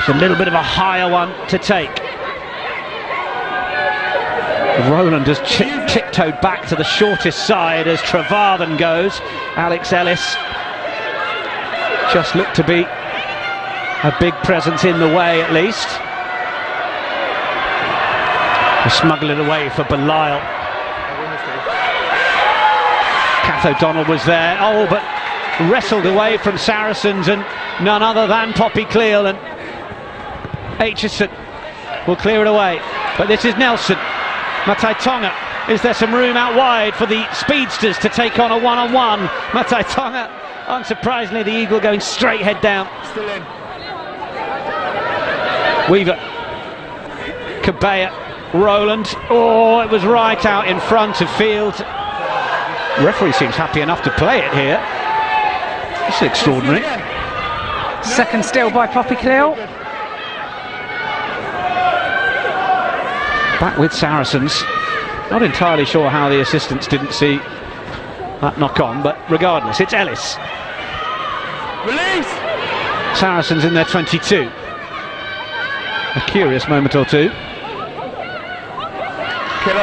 [SPEAKER 1] It's a little bit of a higher one to take. Rowland has tiptoed back to the shortest side as Trevarthen goes. Alex Ellis just looked to be a big presence in the way at least. They smuggle it away for Belial. Kath O'Donnell was there, oh, but wrestled away from Saracens, and none other than Poppy Cleal, and Aitchison will clear it away. But this is Nelson. Matai Tonga. Is there some room out wide for the speedsters to take on a one-on-one? Matai Tonga, unsurprisingly, the Eagle going straight head down.
[SPEAKER 2] Still in.
[SPEAKER 1] Weaver, Cabea, Rowland. Oh, it was right out in front of field. The referee seems happy enough to play it here. This is extraordinary.
[SPEAKER 3] Second still by Poppy Cleal.
[SPEAKER 1] Back with Saracens. Not entirely sure how the assistants didn't see that knock on, but regardless, it's Ellis.
[SPEAKER 2] Release!
[SPEAKER 1] Saracens in their 22. A curious moment or two.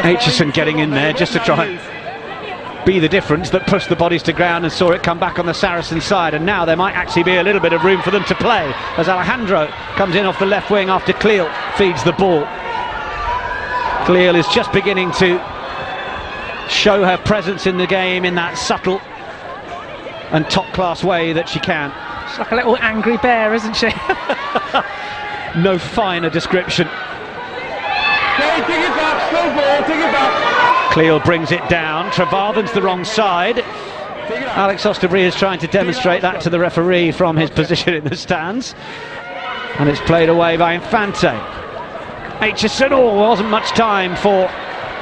[SPEAKER 1] Aitchison getting in there just to try and be the difference that pushed the bodies to ground and saw it come back on the Saracen side, and now there might actually be a little bit of room for them to play as Alejandro comes in off the left wing after Cleal feeds the ball. Cleal is just beginning to show her presence in the game in that subtle and top-class way that she can.
[SPEAKER 3] She's like a little angry bear, isn't she?
[SPEAKER 1] No finer description.
[SPEAKER 2] Okay, dig it back, slow ball, dig it back.
[SPEAKER 1] Cleal brings it down. Trevarthen's the wrong side. Alex Osterbury is trying to demonstrate that to the referee from his position in the stands. And it's played away by Infante. Aitchison, oh, wasn't much time for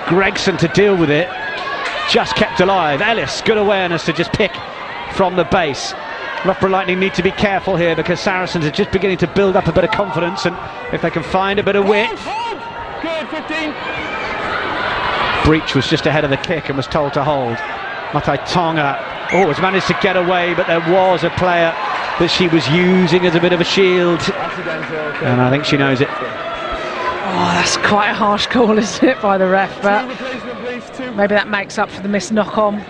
[SPEAKER 1] Gregson to deal with it. Just kept alive. Ellis, good awareness to just pick from the base. Loughborough Lightning need to be careful here because Saracens are just beginning to build up a bit of confidence, and if they can find a bit of width.
[SPEAKER 2] Good, 15.
[SPEAKER 1] Breach was just ahead of the kick and was told to hold. Matai Tonga, oh, has managed to get away, but there was a player that she was using as a bit of a shield. And I think she knows it.
[SPEAKER 3] Oh, that's quite a harsh call, isn't it, by the ref, but maybe that makes up for the missed knock-on.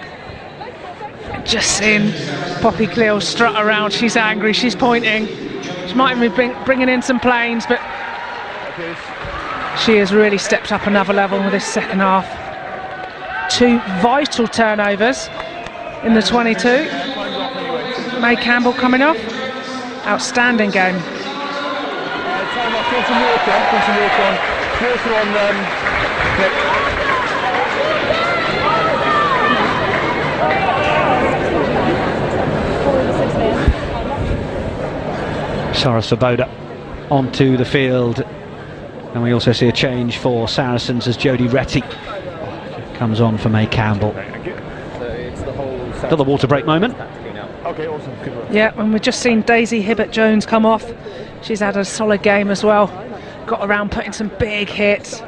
[SPEAKER 3] Just seeing Poppy Cleal strut around, she's angry, she's pointing. She might even be bringing in some planes, but she has really stepped up another level with this second half. 2 vital turnovers in the 22. May Campbell coming off. Outstanding game.
[SPEAKER 2] Time off, put some water on. Water on Nick.
[SPEAKER 1] Sarah Svoboda onto the field, and we also see a change for Saracens as Jodie Retty comes on for May Campbell. Another water break moment.
[SPEAKER 2] Okay, awesome.
[SPEAKER 3] Yeah, and we've just seen Daisy Hibbert-Jones come off. She's had a solid game as well. Got around putting some big hits.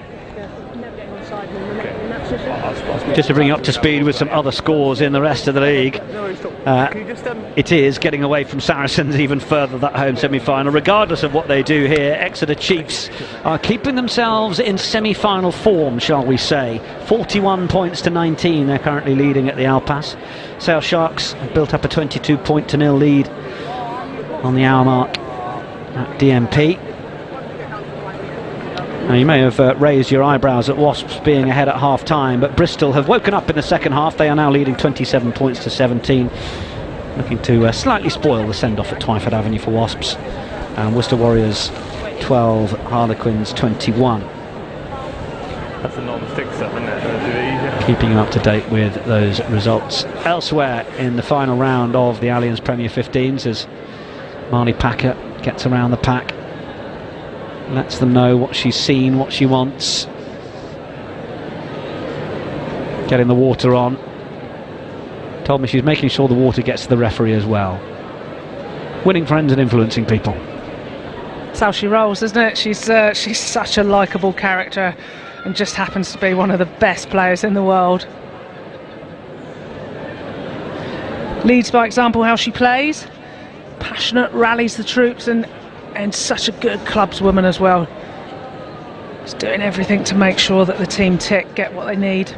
[SPEAKER 1] Just to bring you up to speed with some other scores in the rest of the league. It is getting away from Saracens even further, that home semi-final. Regardless of what they do here, Exeter Chiefs are keeping themselves in semi-final form, shall we say. 41 points to 19, they're currently leading at the Al Pass. Sale Sharks have built up a 22-0 lead on the hour mark at DMP. Now, you may have raised your eyebrows at Wasps being ahead at half-time, but Bristol have woken up in the second half. They are now leading 27 points to 17, looking to slightly spoil the send-off at Twyford Avenue for Wasps. And Worcester Warriors 12, Harlequins 21.
[SPEAKER 2] That's a non-stick stuff, isn't it?
[SPEAKER 1] Keeping you up to date with those results. Elsewhere in the final round of the Allianz Premier 15s, as Marley Packer gets around the pack, lets them know what she's seen, what she wants. Getting the water on. Told me she's making sure the water gets to the referee as well. Winning friends and influencing people.
[SPEAKER 3] That's how she rolls, isn't it? She's such a likeable character and just happens to be one of the best players in the world. Leads by example how she plays. Passionate, rallies the troops, and and such a good clubswoman as well. She's doing everything to make sure that the team tick, get what they need.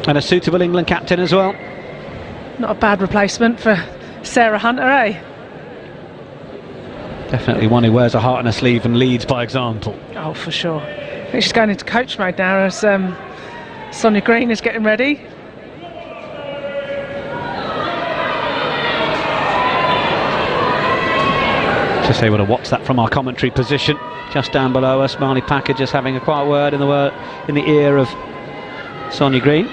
[SPEAKER 1] And a suitable England captain as well.
[SPEAKER 3] Not a bad replacement for Sarah Hunter, eh?
[SPEAKER 1] Definitely one who wears a heart on her sleeve and leads by example.
[SPEAKER 3] Oh, for sure. I think she's going into coach mode now as Sonia Green is getting ready.
[SPEAKER 1] Just able to watch that from our commentary position. Just down below us, Marley Packer just having a quiet word in the ear of Sonia Green.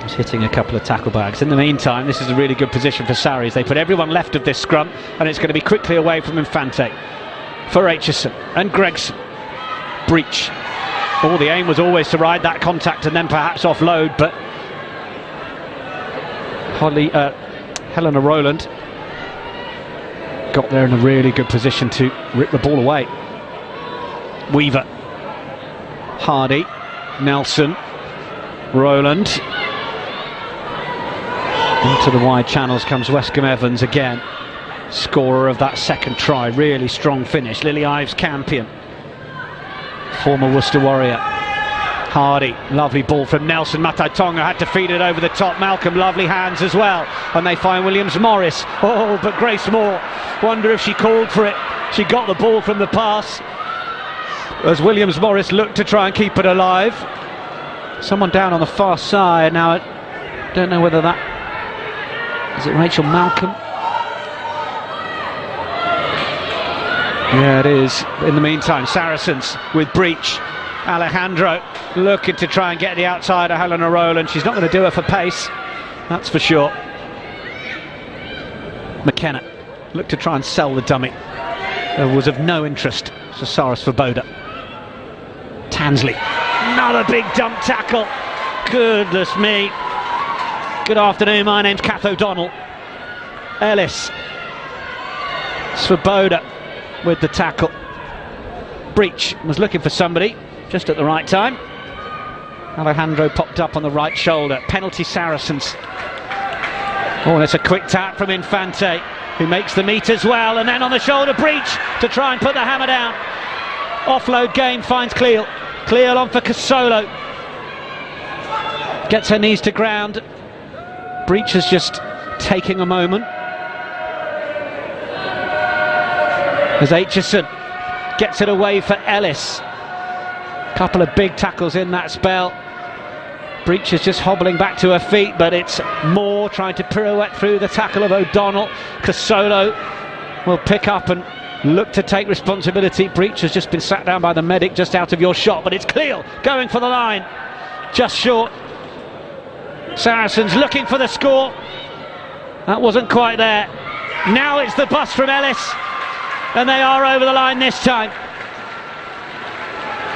[SPEAKER 1] He's hitting a couple of tackle bags. In the meantime, this is a really good position for Sarries. They put everyone left of this scrum, and it's going to be quickly away from Infante for Aitchison and Gregson. Breach. Oh, the aim was always to ride that contact and then perhaps offload, but Helena Rowland got there in a really good position to rip the ball away. Weaver, Hardy, Nelson, Rowland. Into the wide channels comes Westcombe Evans again, scorer of that second try. Really strong finish. Lily Ives Campion, former Worcester Warrior. Hardy, lovely ball from Nelson. Matai Tonga had to feed it over the top. Malcolm, lovely hands as well, and they find Williams Morris. Oh, but Grace Moore, wonder if she called for it. She got the ball from the pass as Williams Morris looked to try and keep it alive. Someone down on the far side now. I don't know whether that is it. Rachel Malcolm? Yeah, it is. In the meantime, Saracens with Breach. Alejandro looking to try and get the outside of Helena Rowland. She's not going to do it for pace, that's for sure. McKenna looked to try and sell the dummy. It was of no interest to Sarah Svoboda. Tansley, another big dump tackle. Goodness me. Good afternoon, my name's Kath O'Donnell. Ellis. Svoboda with the tackle. Breach was looking for somebody just at the right time. Alejandro popped up on the right shoulder. Penalty Saracens. Oh, that's a quick tap from Infante, who makes the meet as well, and then on the shoulder, Breach to try and put the hammer down. Offload game finds Cleal. Cleal on for Casolo. Gets her knees to ground. Breach is just taking a moment. As Aitchison gets it away for Ellis. Couple of big tackles in that spell. Breach is just hobbling back to her feet, but it's Moore trying to pirouette through the tackle of O'Donnell. Casolo will pick up and look to take responsibility. Breach has just been sat down by the medic just out of your shot, but it's Cleal going for the line. Just short. Saracens looking for the score. That wasn't quite there. Now it's the bust from Ellis, and they are over the line this time.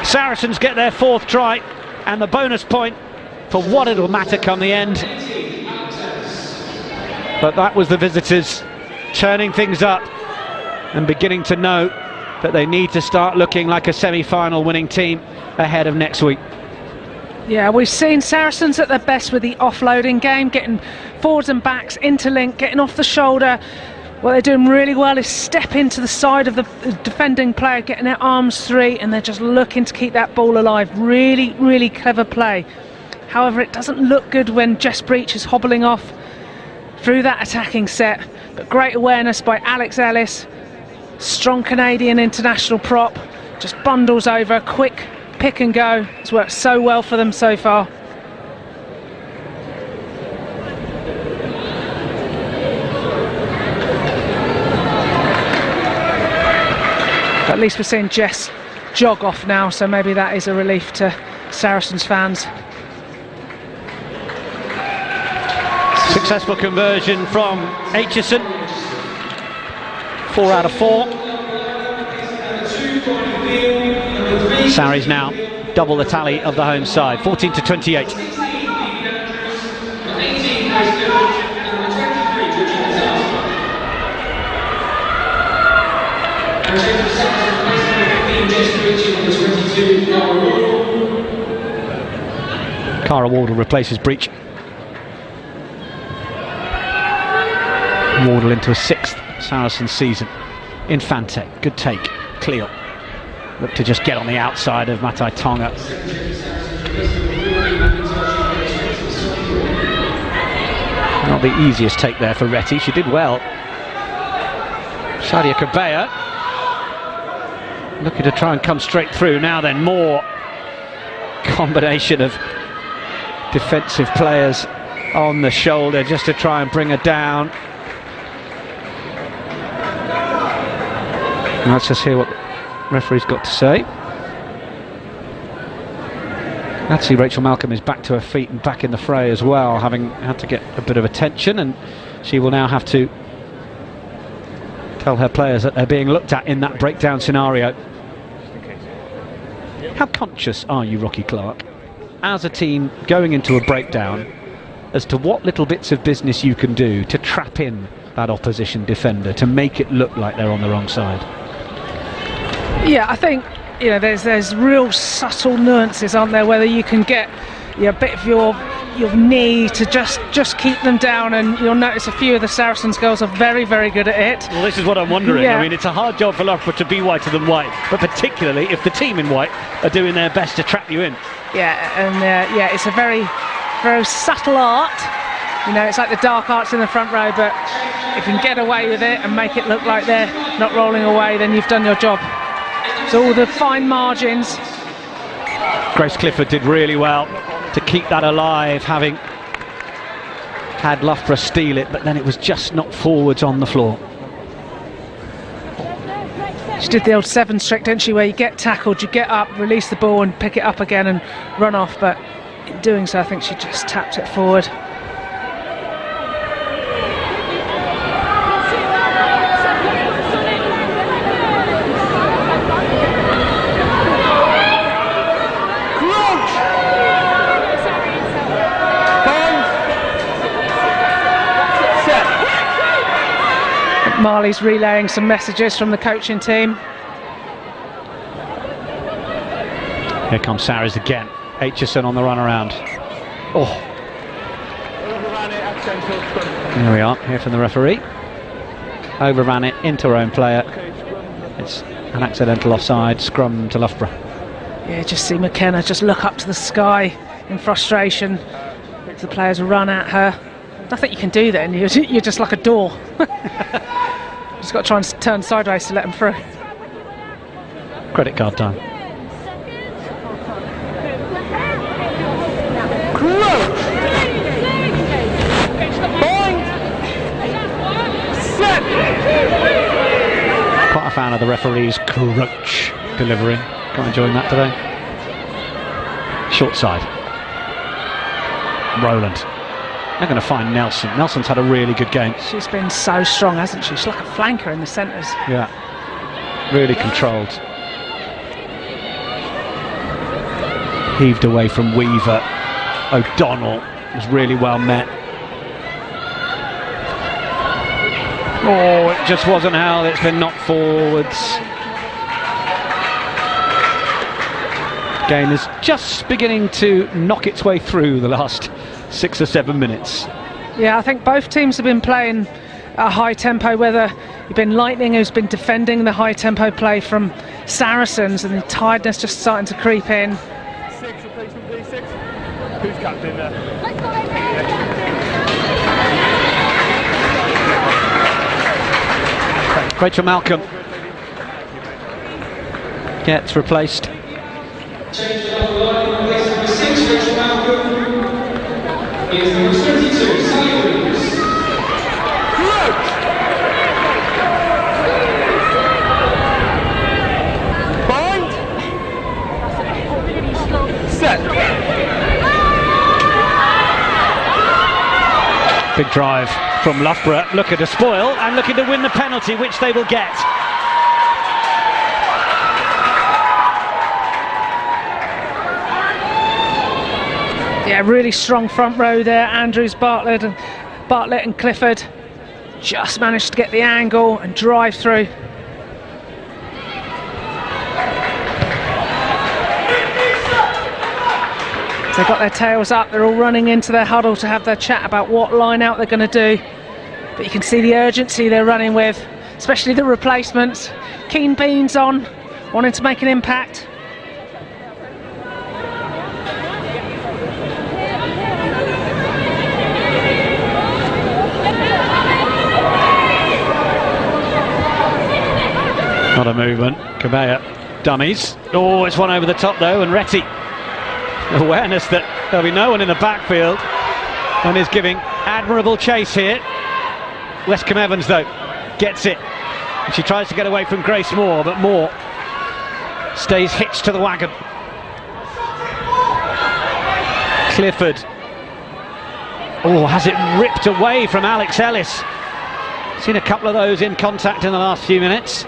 [SPEAKER 1] Saracens get their fourth try and the bonus point for what it'll matter come the end. But that was the visitors turning things up and beginning to know that they need to start looking like a semi-final winning team ahead of next week.
[SPEAKER 3] Yeah, we've seen Saracens at their best with the offloading game, getting forwards and backs, interlink, getting off the shoulder. What they're doing really well is step into the side of the defending player, getting their arms free, and they're just looking to keep that ball alive. Really, really clever play. However, it doesn't look good when Jess Breach is hobbling off through that attacking set. But great awareness by Alex Ellis. Strong Canadian international prop. Just bundles over, quick pick and go. It's worked so well for them so far. At least we're seeing Jess jog off now, so maybe that is a relief to Saracens fans.
[SPEAKER 1] Successful conversion from Aitchison. 4 out of 4. Sarries now double the tally of the home side, 14-28. Cara Wardle replaces Breach. Wardle into a 6th Saracens season. Infante, good take. Cleo look to just get on the outside of Matai Tonga. Not the easiest take there for Retty. She did well. Sadia Kabea looking to try and come straight through. Now then, more combination of defensive players on the shoulder just to try and bring her down. Let's just hear what the referee's got to say. Actually, Rachel Malcolm is back to her feet and back in the fray as well, having had to get a bit of attention, and she will now have to tell her players that they're being looked at in that breakdown scenario. How conscious are you, Rocky Clark, as a team going into a breakdown, as to what little bits of business you can do to trap in that opposition defender, to make it look like they're on the wrong side?
[SPEAKER 3] Yeah, I think, you know, there's real subtle nuances, aren't there, whether you can get a bit of your knee to just keep them down, and you'll notice a few of the Saracens girls are very, very good at it.
[SPEAKER 1] Well, this is what I'm wondering.
[SPEAKER 3] Yeah.
[SPEAKER 1] I mean, it's a hard job for Loughborough to be whiter than white, but particularly if the team in white are doing their best to trap you in.
[SPEAKER 3] Yeah, and it's a very, very subtle art. You know, it's like the dark arts in the front row, but if you can get away with it and make it look like they're not rolling away, then you've done your job. So all the fine margins.
[SPEAKER 1] Grace Clifford did really well to keep that alive, having had Loughborough steal it, but then it was just not forwards on the floor.
[SPEAKER 3] She did the old 7 trick, didn't she, where you get tackled, you get up, release the ball and pick it up again and run off, but in doing so I think she just tapped it forward. Marley's relaying some messages from the coaching team.
[SPEAKER 1] Here comes Sarries again. Aitchison on the run around. Oh. There we are, here from the referee. Overran it into her own player. It's an accidental offside, scrum to Loughborough.
[SPEAKER 3] Yeah, just see McKenna just look up to the sky in frustration. The players run at her. Nothing you can do then, you're just like a door. Just got to try and turn sideways to let them through.
[SPEAKER 1] Credit card time. Quite a fan of the referee's crouch delivery. Quite enjoying that today. Short side. Rowland. They're going to find Nelson. Nelson's had a really good game.
[SPEAKER 3] She's been so strong, hasn't she? She's like a flanker in the centres.
[SPEAKER 1] Yeah, really controlled. Heaved away from Weaver. O'Donnell was really well met. Oh, it just wasn't how it's been knocked forwards. Game is just beginning to knock its way through the last 6 or 7 minutes.
[SPEAKER 3] Yeah, I think both teams have been playing at a high tempo, whether you've been Lightning, who's been defending the high tempo play from Saracens, and the tiredness just starting to creep in.
[SPEAKER 2] 6, replacement please, 6. Who's captain there?
[SPEAKER 1] Rachel Malcolm gets replaced.
[SPEAKER 14] Change up the line, replace number 6, Rachel Malcolm. Is number 22, Sally Williams.
[SPEAKER 2] Bind. Set.
[SPEAKER 1] Big drive from Loughborough, looking to spoil and looking to win the penalty, which they will get.
[SPEAKER 3] Yeah, really strong front row there. Andrews, Bartlett and Clifford just managed to get the angle and drive through. They've got their tails up, they're all running into their huddle to have their chat about what line out they're going to do. but you can see the urgency they're running with, especially the replacements. Keen beans on, wanting to make an impact.
[SPEAKER 1] Not a movement. Cabella dummies. Oh, it's one over the top though, and Retty. Awareness that there'll be no one in the backfield, and is giving admirable chase here. Westcombe Evans though gets it, and she tries to get away from Grace Moore, but Moore stays hitched to the wagon. Clifford. Oh, has it ripped away from Alex Ellis. Seen a couple of those in contact in the last few minutes.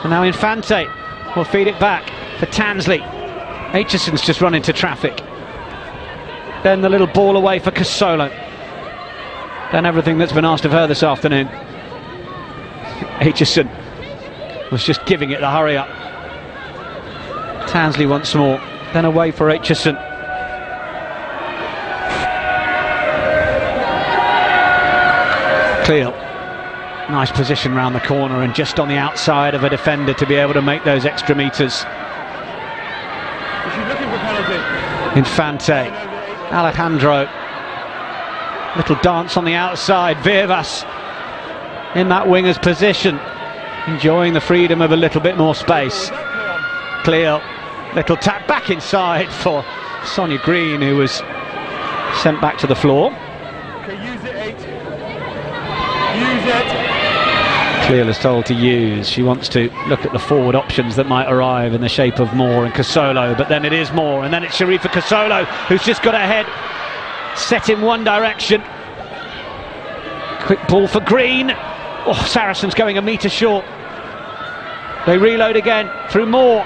[SPEAKER 1] And now Infante will feed it back for Tansley. Aitchison's just run into traffic. Then the little ball away for Casolo. Then everything that's been asked of her this afternoon. Aitchison was just giving it the hurry up. Tansley once more, then away for Aitchison. Cleo. Nice position round the corner and just on the outside of a defender to be able to make those extra metres.
[SPEAKER 2] She's looking for penalty.
[SPEAKER 1] Infante, Alejandro, little dance on the outside. Vivas in that winger's position, enjoying the freedom of a little bit more space. Cleo, little tap back inside for Sonia Green, who was sent back to the floor.
[SPEAKER 2] Okay, use it, 8. Use it.
[SPEAKER 1] Cleo is told to use. She wants to look at the forward options that might arrive in the shape of Moore and Casolo, but then it is Moore, and then it's Sharifa Casolo who's just got her head set in one direction. Quick ball for Green. Oh, Saracens going a metre short. They reload again through Moore.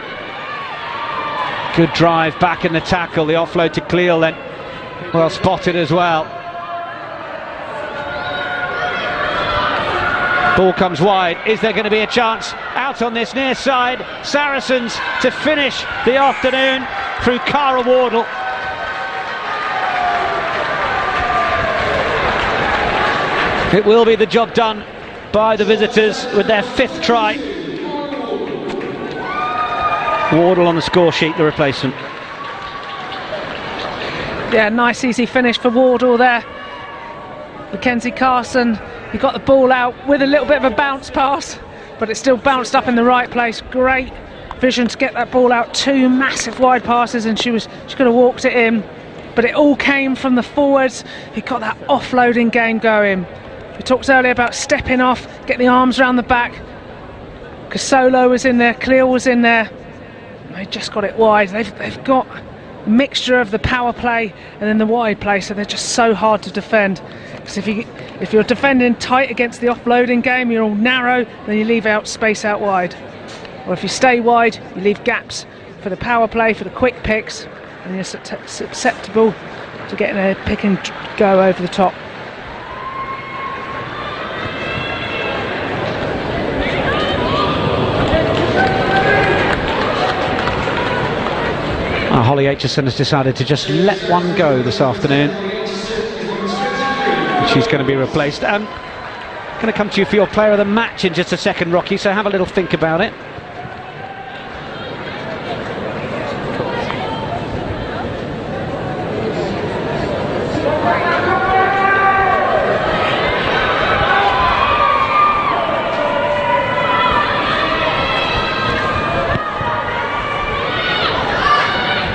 [SPEAKER 1] Good drive back in the tackle. The offload to Cleo then well spotted as well. Ball comes wide. Is there going to be a chance? Out on this near side. Saracens to finish the afternoon through Cara Wardle. It will be the job done by the visitors with their 5th try. Wardle on the score sheet, the replacement.
[SPEAKER 3] Yeah, nice easy finish for Wardle there. Mackenzie Carson, he got the ball out with a little bit of a bounce pass, but it still bounced up in the right place. Great vision to get that ball out. 2 massive wide passes, and she could have walked it in, but it all came from the forwards. He got that offloading game going. We talked earlier about stepping off, get the arms around the back. Casolo was in there, Cleo was in there. They just got it wide. They've got a mixture of the power play and then the wide play, so they're just so hard to defend. Because if you're defending tight against the offloading game, you're all narrow, then you leave out space out wide. Or if you stay wide, you leave gaps for the power play, for the quick picks, and you're susceptible to getting a pick and go over the top.
[SPEAKER 1] Holly Aitchison has decided to just let one go this afternoon. She's going to be replaced. Going to come to you for your player of the match in just a second, Rocky, so have a little think about it.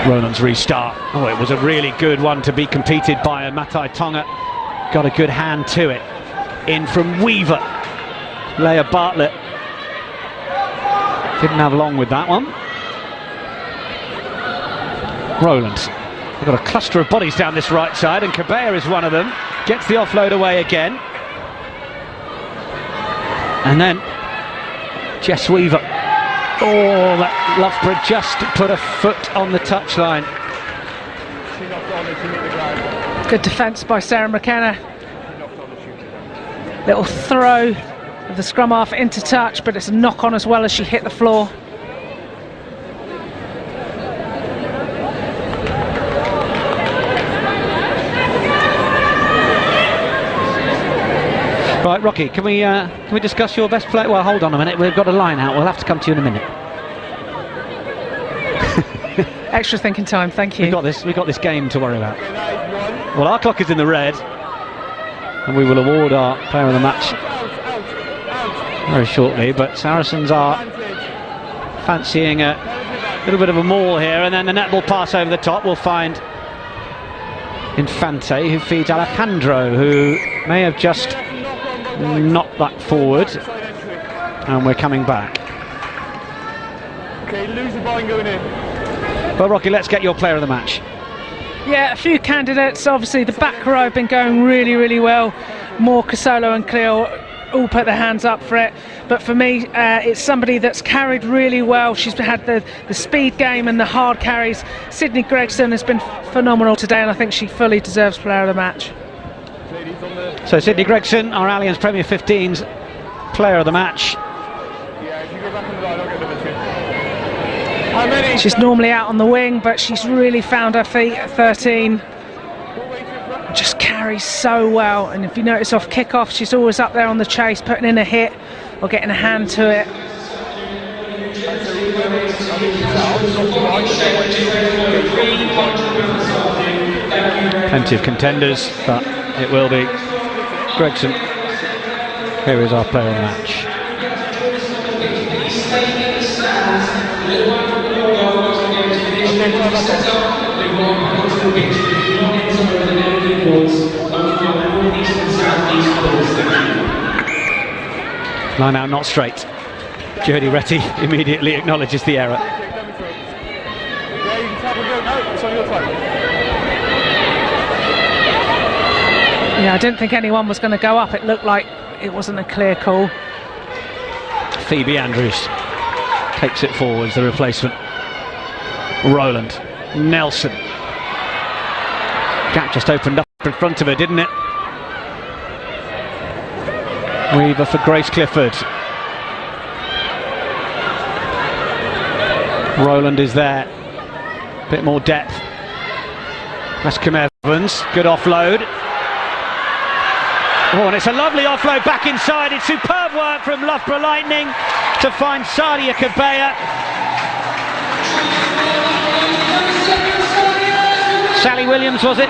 [SPEAKER 1] Ronan's restart. Oh, it was a really good one to be competed by, and Matai Tonga got a good hand to it. In from Weaver. Leah Bartlett didn't have long with that one. Roland. They've got a cluster of bodies down this right side, and Cabella is one of them. Gets the offload away again. And then Jess Weaver. Oh, that Loughborough just put a foot on the touchline.
[SPEAKER 3] Good defence by Sarah McKenna. Little throw of the scrum half into touch, but it's a knock on as well as she hit the floor.
[SPEAKER 1] Right, Rocky, can we discuss your best player? Well, hold on a minute. We've got a line out. We'll have to come to you in a minute.
[SPEAKER 3] Extra thinking time. Thank you.
[SPEAKER 1] We got this game to worry about. Well, our clock is in the red, and we will award our player of the match very shortly. But Saracens are fancying a little bit of a maul here, and then the netball pass over the top will find Infante, who feeds Alejandro, who may have just knocked that forward, and we're coming back.
[SPEAKER 2] Okay, lose the ball and going in.
[SPEAKER 1] Well, Rocky, let's get your player of the match.
[SPEAKER 3] Yeah, a few candidates. Obviously, the back row have been going really, really well. Moore, Casolo and Cleo all put their hands up for it. But for me, it's somebody that's carried really well. She's had the speed game and the hard carries. Sydney Gregson has been phenomenal today, and I think she fully deserves player of the match.
[SPEAKER 1] So Sydney Gregson, our Allianz Premier 15's player of the match.
[SPEAKER 2] Yeah, if you go back on the line, I'll get number 2. How many?
[SPEAKER 3] She's normally out on the wing, but she's really found her feet at 13. Just carries so well, and if you notice off kick-off, she's always up there on the chase, putting in a hit or getting a hand to it.
[SPEAKER 1] Plenty of contenders, but it will be Gregson. Here is our player of the match. Line out not straight. Jody Retty immediately acknowledges the error.
[SPEAKER 3] Yeah, I didn't think anyone was going to go up. It looked like it wasn't a clear call.
[SPEAKER 1] Phoebe Andrews takes it forwards, the replacement. Rowland, Nelson. Gap just opened up in front of her, didn't it? Weaver for Grace Clifford. Rowland is there. Bit more depth. Bascom Evans, good offload. Oh, and it's a lovely offload back inside. It's superb work from Loughborough Lightning to find Sadia Kabea. Sally Williams, was it?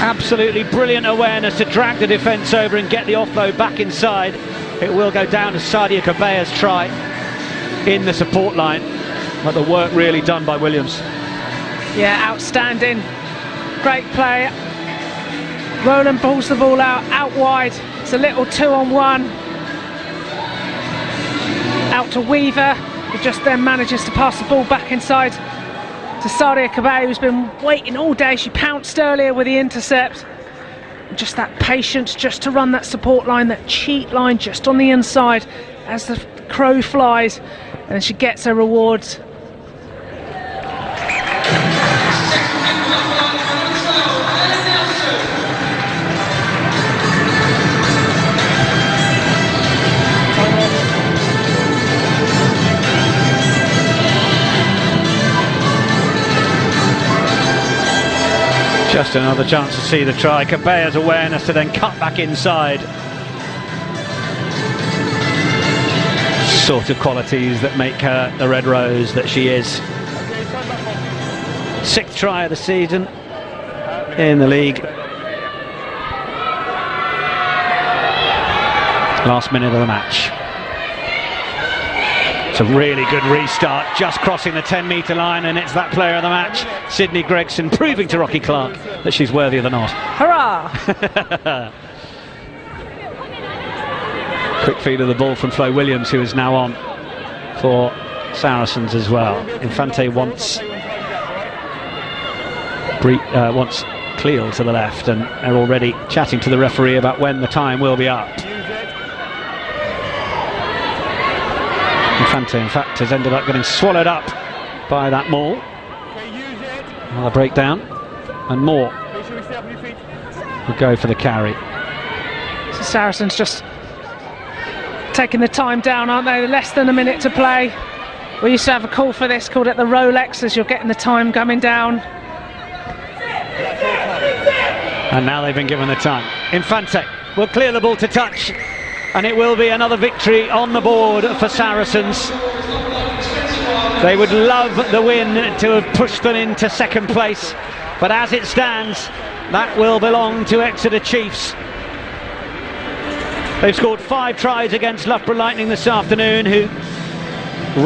[SPEAKER 1] Absolutely brilliant awareness to drag the defence over and get the offload back inside. It will go down to Sadia Kabea's try in the support line, but the work really done by Williams.
[SPEAKER 3] Yeah, outstanding. Great play. Rowland pulls the ball out wide. It's a little 2-on-1. Out to Weaver, who just then manages to pass the ball back inside to Sadia Kabea, who's been waiting all day. She pounced earlier with the intercept. Just that patience just to run that support line, that cheat line just on the inside as the crow flies, and then she gets her rewards.
[SPEAKER 1] Just another chance to see the try. Kabea's awareness to then cut back inside. Sort of qualities that make her the Red Rose that she is. 6th try of the season in the league. Last minute of the match. It's a really good restart, just crossing the 10-metre line, and it's that player of the match, Sydney Gregson, proving to Rocky Clark that she's worthy of the nod.
[SPEAKER 3] Hurrah!
[SPEAKER 1] Quick feed of the ball from Flo Williams, who is now on for Saracens as well. Infante wants Cleo to the left, and they're already chatting to the referee about when the time will be up. Infante, in fact, has ended up getting swallowed up by that maul. Another breakdown, and Moore will go for the carry.
[SPEAKER 3] So Saracens just taking the time down, aren't they? Less than a minute to play. We used to have a call for this, called it the Rolex, as you're getting the time coming down.
[SPEAKER 1] And now they've been given the time. Infante will clear the ball to touch, and it will be another victory on the board for Saracens. They would love the win to have pushed them into second place, but as it stands, that will belong to Exeter Chiefs. They've scored 5 tries against Loughborough Lightning this afternoon, who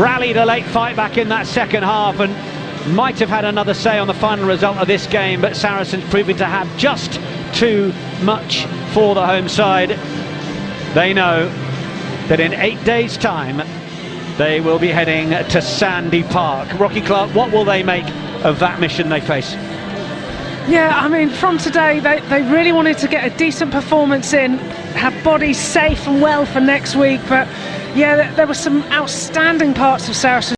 [SPEAKER 1] rallied a late fight back in that second half and might have had another say on the final result of this game, but Saracens proving to have just too much for the home side. They know that in 8 days' time they will be heading to Sandy Park. Rocky Clark, what will they make of that mission they face?
[SPEAKER 3] Yeah, I mean, from today, they really wanted to get a decent performance in, have bodies safe and well for next week, but yeah, there were some outstanding parts of Saracens.